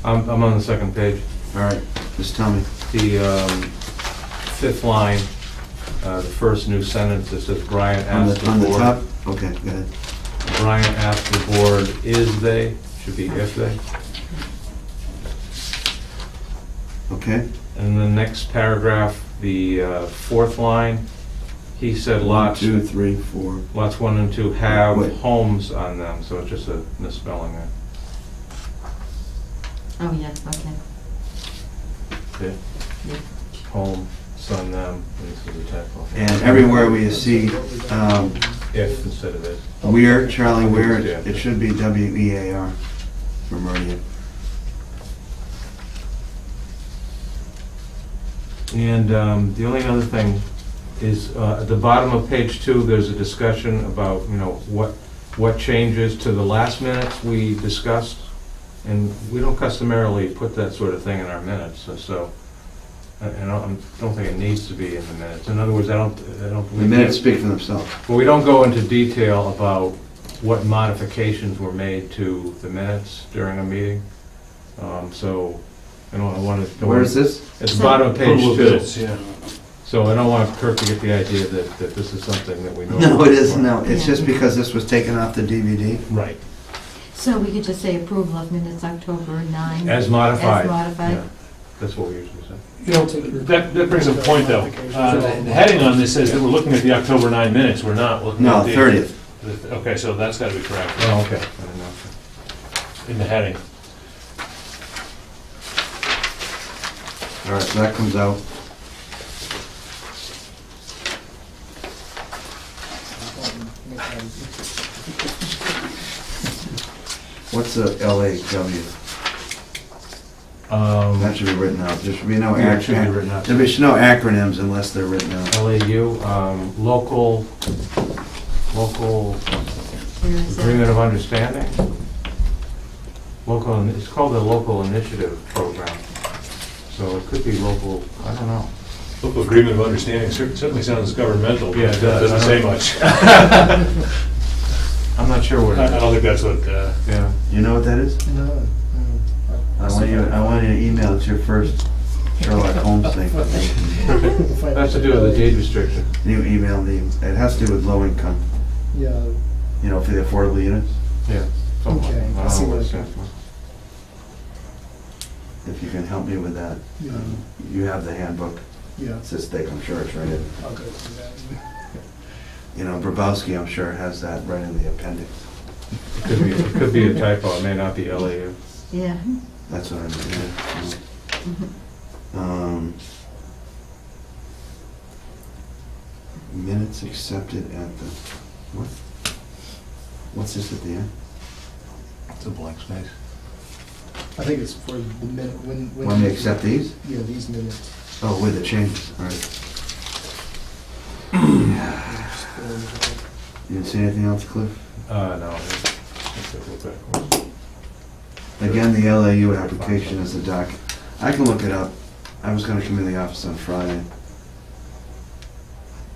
I'm on the second page. All right, just tell me. The fifth line, the first new sentence that says Brian On asked the the top? board. Okay, go ahead. Brian asked the board, is they, should be if they. Okay, And the next paragraph, the fourth line, he said lots 2, 3, 4. lots 1 and 2 have Wait. homes on them, so it's just a misspelling there. Oh, yeah, okay. Okay. Home, son, them, this is a typo. And everywhere where you see If instead of is. Weir, Charlie Weir, Yeah. it should be W-E-A-R for Meridian. And the only other thing is, at the bottom of page 2, there's a discussion about, you know, what changes to the last minutes we discussed. And we don't customarily put that sort of thing in our minutes, so I don't think it needs to be in the minutes. In other words, I don't. The minutes speak for themselves. Well, we don't go into detail about what modifications were made to the minutes during a meeting. So, I want to. Where is this? At the bottom of page Approval of 2. minutes, yeah. So I don't want Kirk to get the idea that this is something that we know. No, it isn't, no. It's Yeah. just because this was taken off the DVD. Right. So we could just say approval of minutes October 9. As modified. As modified. Yeah. That's what we usually say. You don't take your. That brings up a point, though. The heading on this says that we're looking at the October 9 minutes, we're not looking No, at the... 30th. Okay, so that's got to be correct Oh, okay. I didn't know. in the heading. All right, so that comes out. What's the LAW? That should be written out. There should be no Yeah, it should be written out. There should be no acronyms unless they're written out. LAU, local Where is that? agreement of understanding. Local, it's called the local initiative program. So it could be local, I don't know. Local agreement of understanding certainly sounds governmental. Yeah, it does. Doesn't say much. I'm not sure what I it is. don't think that's what... Yeah. You know what that is? No. I want you to email it to your first Sherlock Holmes thing. That's to do with the deed restriction. You email me. It has to do with low income, Yeah, you know, for the affordable units. Yeah. something like Okay, that. I I see don't know what what it it stands for. If you can help me with that. yeah, You have the handbook. yeah. It's this thick, I'm sure it's right in. I'll go through that. You know, Brabowski, I'm sure, has that right in the appendix. It could be a typo, it may not be LAU. Yeah. That's what I mean, yeah. Mhm. Minutes accepted at the, what? What's this at the end? It's a blank space. I think it's for the minute, when. When they accept these? Yeah, these minutes. Oh, with the changes, all right. You didn't see anything else, Cliff? No. Let's look backwards. Again, the LAU application is the doc. I can look it up. I was gonna come in the office on Friday.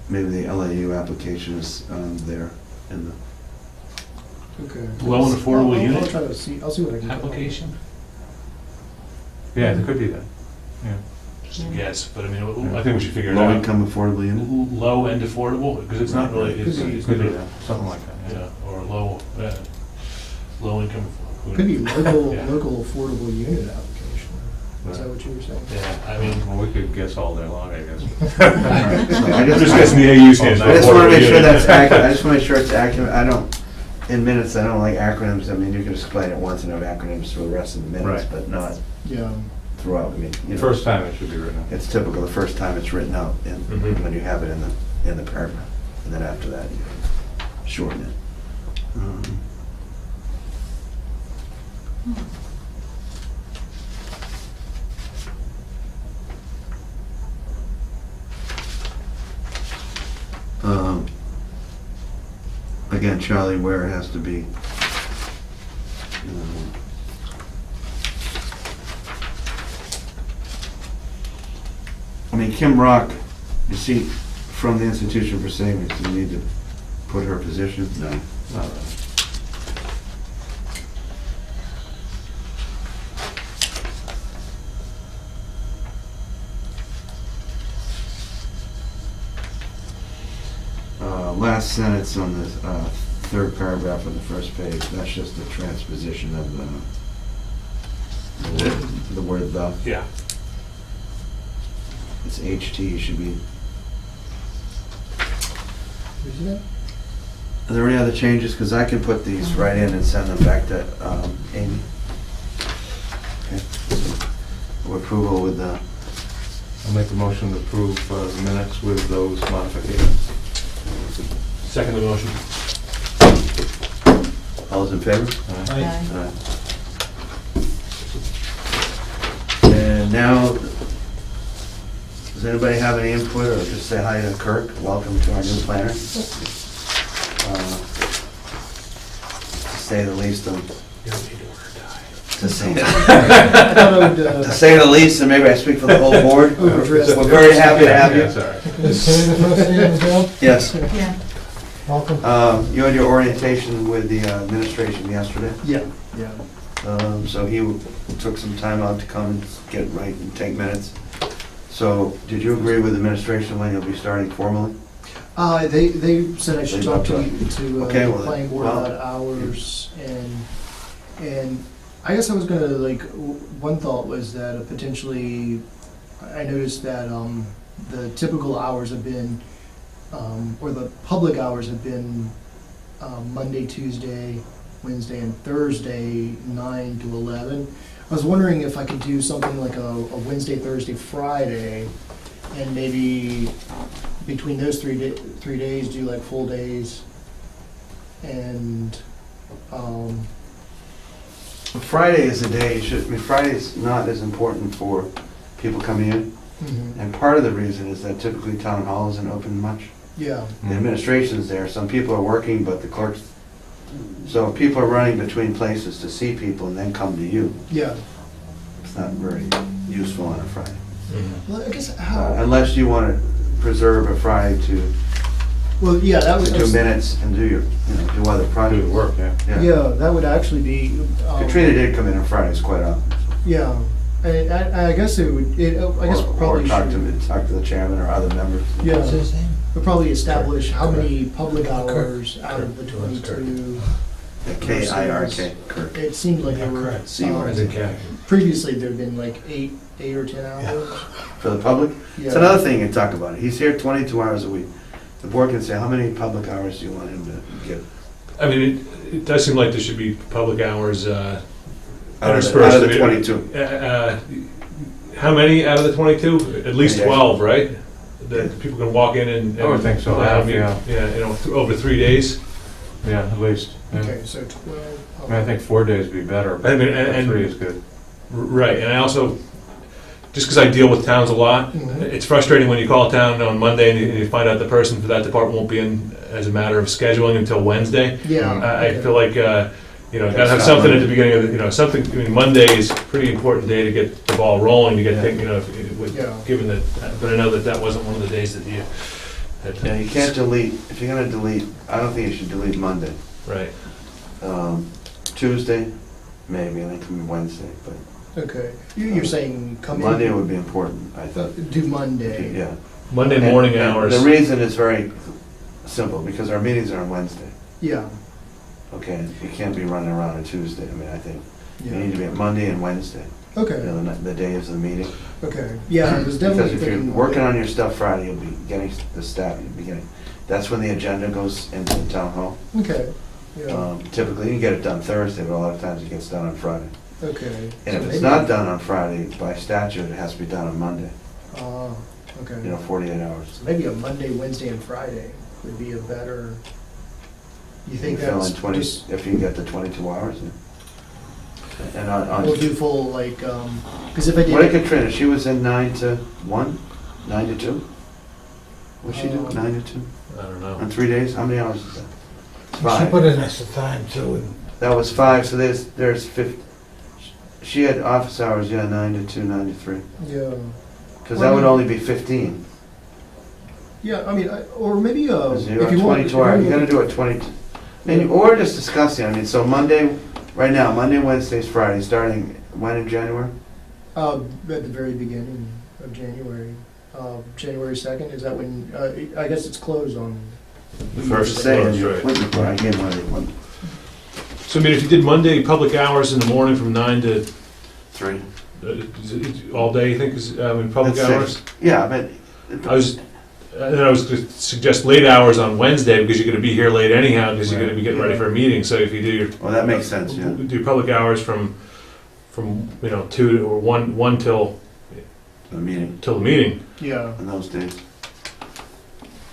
Maybe the LAU application is there in the, Okay. Low and affordable I'll unit try to see, I'll see what I can. application? Yeah, it could be that. Yeah. Yes, but I mean, I think we should figure it low out. income affordable unit? Low and affordable, because it's not really, it's It it's could be either, that, something like that. yeah, or low income. Could be local, Yeah. local affordable unit application. Is that what you were saying? Yeah, I mean, Well, we could guess all day long, I guess. All right, so I I'm just just, guessing the AU stands for I just wanna affordable make sure unit. that's accurate. I just wanna make sure it's accurate. I don't, in minutes, I don't like acronyms. I mean, you can explain it once and have acronyms for the rest of the minutes, Right. but not Yeah. throughout. I mean, you know. First time it should be written out. It's typical, the first time it's written out, and Mhm. when you have it in the paragraph, and then after that, you shorten it. Again, Charlie Ware has to be. I mean, Kim Rock, you see, from the Institution for Savings, do you need to put her position? No. Not really. last sentence on the third paragraph of the first page, that's just a transposition of the word the. Yeah. It's HT, should be. Is that? Are there any other changes? Because I can put these right in and send them back to Amy. Okay. So, approval with the, I'll make a motion to approve the minutes with those modifications. Second the motion. all those in favor? Aye. And now, does anybody have any input or just say hi to Kirk? Welcome to our new planner. To say the least, to say the least, and maybe I speak for the whole board. We're very happy to have you. Yeah, sorry. Is today the first day of the job? Yes. Yeah. Welcome. You had your orientation with the administration yesterday. Yeah, yeah. So he took some time out to come and get right and take minutes. So did you agree with administration when you'll be starting formally? They said I should They talk to talked Okay, the well, planning board well- about hours, and I guess I was gonna, like, one thought was that potentially, I noticed that the typical hours have been, or the public hours have been Monday, Tuesday, Wednesday, and Thursday, 9 to 11. I was wondering if I could do something like a Wednesday, Thursday, Friday, and maybe between those 3 days, do like full days. And, Friday is the day you should, I mean, Friday's not as important for people coming in. mhm, And part of the reason is that typically town hall isn't open much. yeah, The administration's there, some people are working, but the clerks, so if people are running between places to see people and then come to you, yeah. it's not very useful on a Friday. Well, I guess how, Unless you want to preserve a Friday to well, yeah, that was, 2 minutes and do your, do other Do the projects. work, yeah. yeah, that would actually be. Katrina did come in on Fridays quite often. Yeah, and I guess it would, I guess Or probably talk should, to the chairman or other members. yeah, What's his name? we'll probably establish how many public Kirk. hours out of the Kirk. 22. K-I-R-K, Kirk. It seemed like there Yeah, were, correct. previously there'd been like 8 or 10 hours. For the public? Yeah. It's another thing you talk about. He's here 22 hours a week. The board can say, how many public hours do you want him to give? I mean, it does seem like there should be public hours Out interspersed. of I the mean, 22. How many out of the 22? At least Yeah. 12, right? Yeah. That people can walk in and. I would think so, have, yeah. Yeah, over 3 days. Yeah, at least. Yeah. Okay, so 12. I mean, I think 4 days would be better, but I mean, and- 3 is good. Right, and I also, just because I deal with towns a lot, Mhm. it's frustrating when you call a town on Monday and you find out the person for that department won't be in as a matter of scheduling until Wednesday. Yeah. I okay. feel like, gotta have That's something not at the beginning of the, something, I mean, Monday is a pretty important day to get the ball rolling, to get, Yeah. given that, but I know that wasn't one of the days that you. Yeah, you can't delete, if you're gonna delete, I don't think you should delete Monday. Right. Tuesday, maybe, and then come Wednesday, but Okay, you're saying come in. Monday would be important, I think. Do Monday. Yeah. Monday morning And hours. The reason is very simple, because our meetings are on Wednesday. Yeah, Okay, you can't be running around on Tuesday. I mean, I think you need yeah. to be at Monday and Wednesday, Okay, the days of the meeting. okay. Yeah, I was Because definitely if you're thinking. working on your stuff Friday, you'll be getting the staff, you'll be getting, that's when the agenda goes into the town hall. Okay, yeah, Typically, you can get it done Thursday, but a lot of times it gets done on Friday. okay. And So if it's maybe- not done on Friday, by statute, it has to be done on Monday, Ah, okay. 48 hours. So maybe a Monday, Wednesday, and Friday would be a better, you think You fill that's in 20, just, if you can get the 22 hours. And on, we'll do full, like, because if I what did did, Katrina, she was in 9 to 1, 9 to 2? What'd she do, 9 to 2? I don't know. On 3 days, how many hours is that? She 5. put in extra time too, and That was 5, so there's 50. She had office hours, 9 to 2, 9 to 3. yeah, Because that would only be 15. yeah, I mean, or maybe, 'Cause you're if on you want. 22 hours, you're gonna do it 22. And, or just discussing, I mean, so Monday, right now, Monday, Wednesdays, Friday, starting when in January? At the very beginning of January, January 2nd, is that when, I guess it's closed on, The first day, That's your right. appointment, but I gave one of the one, So I mean, if you did Monday, public hours in the morning from 9 to, 3. all day, you think is, I mean, public That's hours? 6. Yeah, but. I was going to suggest late hours on Wednesday, because you're going to be here late anyhow, because you're going to be getting ready for a meeting, so if you do your. Well, that makes sense, yeah. Do public hours from, 2 or 1 till The meeting the meeting. Yeah, in those days.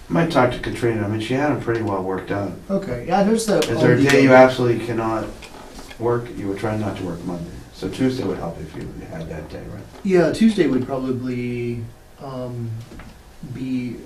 Might talk to Katrina, I mean, she had them pretty well worked out. okay, yeah, I noticed that. Is on there a the, day you absolutely cannot work? You were trying not to work Monday. So Tuesday would help if you had that day, right? Yeah, Tuesday would probably, be,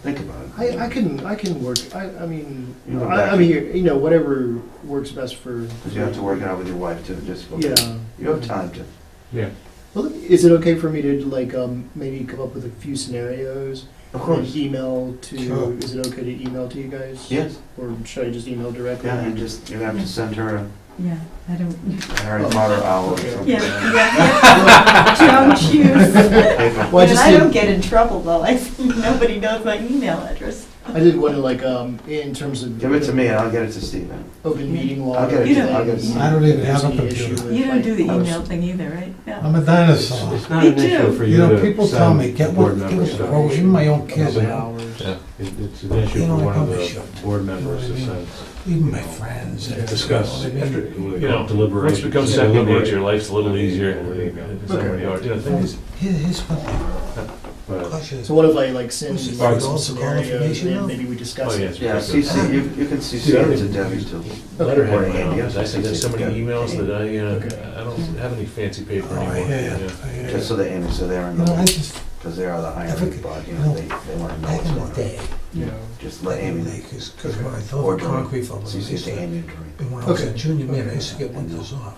Think about it. I can work, I mean, You go I back. mean, you know, whatever works best for. Because you have to work it out with your wife too, just go. Yeah. You have time to. Yeah. Well, is it okay for me to like, maybe come up with a few scenarios? Of And email to, Sure. is it okay to email to you guys? Yes, Or should I just email directly? yeah, and just, you have to send her a Yeah, I don't, Harry Potter owl or something. yeah. Don't use. Paper. Well, I And just I don't didn't, get in trouble though, nobody knows my email address. I didn't want to like, in terms of. Give it to me and I'll get it to Stephen. Open meeting law. I'll get it You to, don't- I'll get it to I don't even have a There's any issue computer. with, You don't like, do the post- email thing either, right? No. I'm a dinosaur. It's not Me an issue too. for You you know, to people tell send me, get board one, members get stuff. one, even my own kids, Open you know, hours. Yeah, it's an issue You know, for I one of probably the should. board members to You know what I send. even my friends. you know, Discuss, you know what I mean? You know, deliberate. once it becomes second nature, life's a little easier. It's not Okay. really hard. You know, Here's, things, here's what they, But cautious. So what if I like send What's it, like, all some the call scenarios information and now? maybe we discuss Oh, it? yes. Yeah, CC, you can CC it to Debbie too. letterhead, Andy, I send in so many okay. emails that Okay. I don't have any fancy paper Oh, I anymore. hear you you, know. I hear Just you. so that Amy, so they're in You know, I the, just, because they are the hiring think- body, you you know, know, they want to know back what's in going the on. day, You know, Just let Amy, because when I or thought during, concrete for CC it to and Amy and Doreen. when I was a Okay. junior man, I used to get winters off.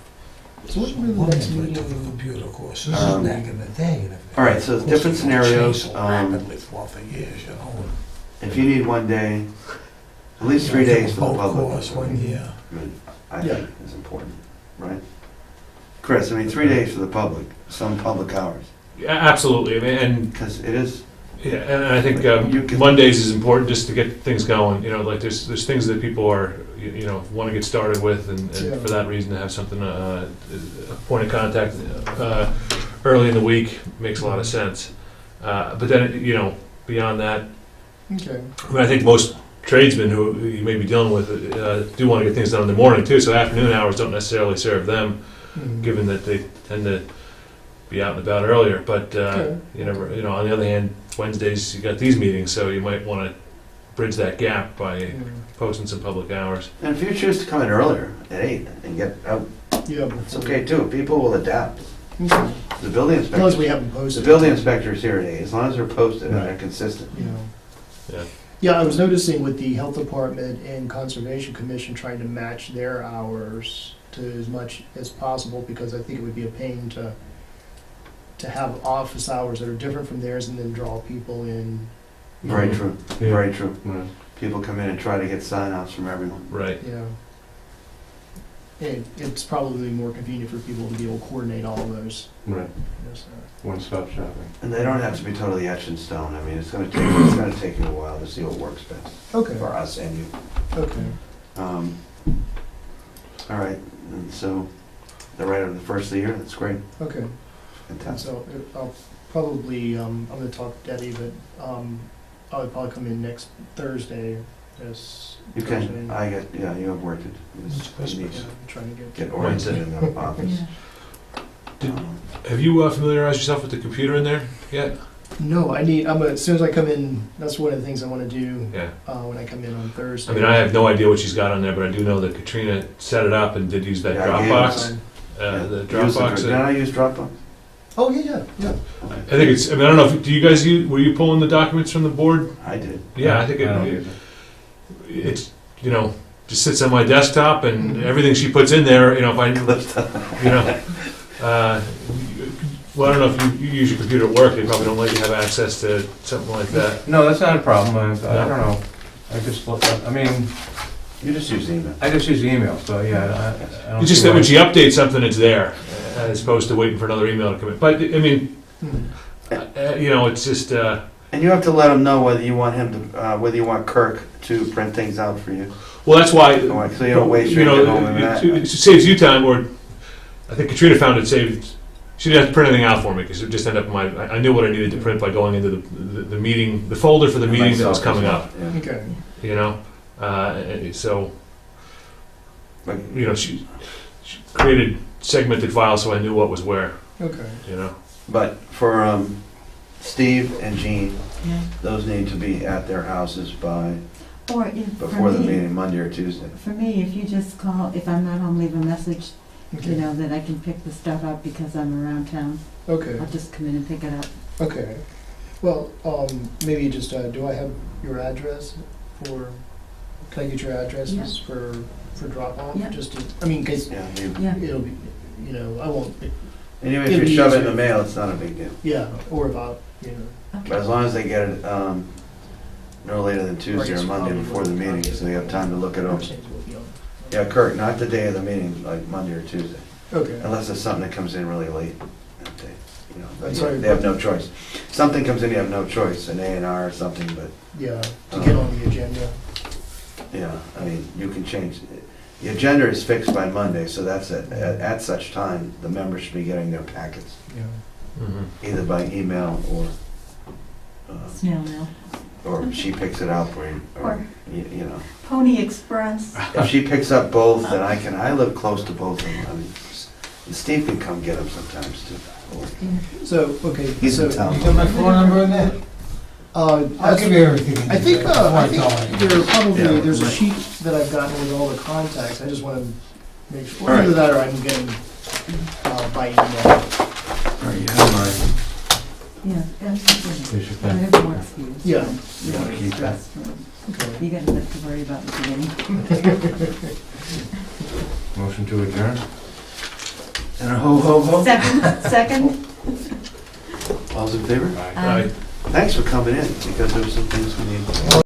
So what would be the One next day I meeting? took a computer course, this Um, is back in the day. and All right, so of course, different people change scenarios, so rapidly throughout the years, you know. if you need one day, at least 3 days for the Boat public. course one year. I think is important, right? Chris, I mean, 3 days for the public, some public hours, Yeah, absolutely, I mean, and because it is, yeah, and I think You can- Mondays is important just to get things going. You know, like there's things that people are want to get started with, and Yeah. for that reason to have something a point of contact early in the week makes a lot of sense. But then beyond that, Okay. I mean, I think most tradesmen who you may be dealing with do want to get things done in the morning too. So afternoon hours don't necessarily serve them, Mhm. given that they tend to be out and about earlier. But Okay. on the other hand, Wednesdays you got these meetings, so you might want to bridge that gap by Yeah. posting some public hours. and if you choose to come in earlier at 8 and get out, Yeah. it's okay too, people will adapt. Okay. The building As long as we inspector, haven't the posted. building inspector is here at 8, as long as they're posted and they're Right. consistent. You know. Yeah. Yeah, I was noticing with the health department and conservation commission trying to match their hours to as much as possible, because I think it would be a pain to have office hours that are different from theirs and then draw people in. you Very know. true, Yeah. very true. Right. People come in and try to get sign-offs from everyone. Right. Yeah. And it's probably more convenient for people to be able to coordinate all of those. Right, you know, so. one-stop shopping. And they don't have to be totally etched in stone, I mean, it's gonna take you a while to see what works best Okay, for us and you. okay. All right, and so, they're right on the first of the year, that's great, Okay, and fantastic. so I'll probably, I'm gonna talk to Debbie, but, I would probably come in next Thursday, this. You can, you have work to It's do. You need Yeah, to I'm trying to get oriented in the office. Yeah. Have you familiarized yourself with the computer in there yet? No, as soon as I come in, that's one of the things I wanna do, Yeah. when I come in on Thursday. I mean, I have no idea what she's got on there, but I do know that Katrina set it up and did use that Yeah, I gave Dropbox. Um, The Use Dropbox. Did I use Dropbox? Oh, yeah. I think it's. I mean, I don't know. Do you guys were you pulling the documents from the board? I did. Yeah, I think it's just sits on my desktop and everything she puts in there. If I well, I don't know if you use your computer at work. They probably don't let you have access to something like that. No, that's not a problem, I don't know. I just, I mean, You just use email. I just use email, so yeah, I don't. It's just see that why- when she updates something, it's there, as opposed to waiting for another email to come in. But I mean, Mhm. it's just And you have to let him know whether you want him to, whether you want Kirk to print things out for you. Well, that's why, So you don't waste your you time know, over that. it saves you time, or I think Katrina found it saved, she didn't have to print anything out for me, because it just ended up I knew what I needed to print by going into the meeting, the folder for the meeting that was Myself as coming well, up, yeah. Okay. you know? And so, But you know, she created segmented files so I knew what was where, Okay. you know? But for Steve and Jean, Yeah. those need to be at their houses by, Or if, before the for me, meeting, Monday or Tuesday. for me, if you just call, if I'm not home, leave a message, Okay. you know, that I can pick the stuff up because I'm around town. Okay. I'll just come in and pick it up. Okay. Well, maybe just, do I have your address for, can I get your addresses for drop off? Yeah. Just to, I mean, cause Yeah, Yeah. it'll be, you know, I won't, and even if It'll you be shove it in easier. the mail, it's not a big deal. yeah, or about, you know. But as long as they get it no later than Tuesday or Right, Monday probably before the meeting, so you have time to look it over. Things will be on. Yeah, Kirk, not the day of the meeting, like Monday or Tuesday, Okay. unless it's something that comes in really late that day. You know, That's right. they have no choice. Something comes in, you have no choice, an A&R or something, but, Yeah, to get on the agenda. yeah, I mean, you can change. The agenda is fixed by Monday, so that's at such time, the members should be getting their packets, Yeah. either by email Snail mail. or she picks it out for you, or, Or- you know. Pony Express. If she picks up both, then I live close to both of them. I mean, Steve can come get them sometimes too. So, okay. He's in so, town. You got my phone number in there? I'll give you everything. I think, Before I there Yeah, probably, there's a right. sheet that I've gotten with all the contacts, I just wanna make sure, All right. either that or I can get them, by email. All right, you have mine. Yeah, that's Here's your pen. whatever works for you. Yeah. You Yeah, don't keep that. stress. Okay. You got enough to worry about in the beginning. Motion to adjourn? And a ho, ho, ho. Second? All's in favor? Aye. Thanks for coming in, because there were some things we need.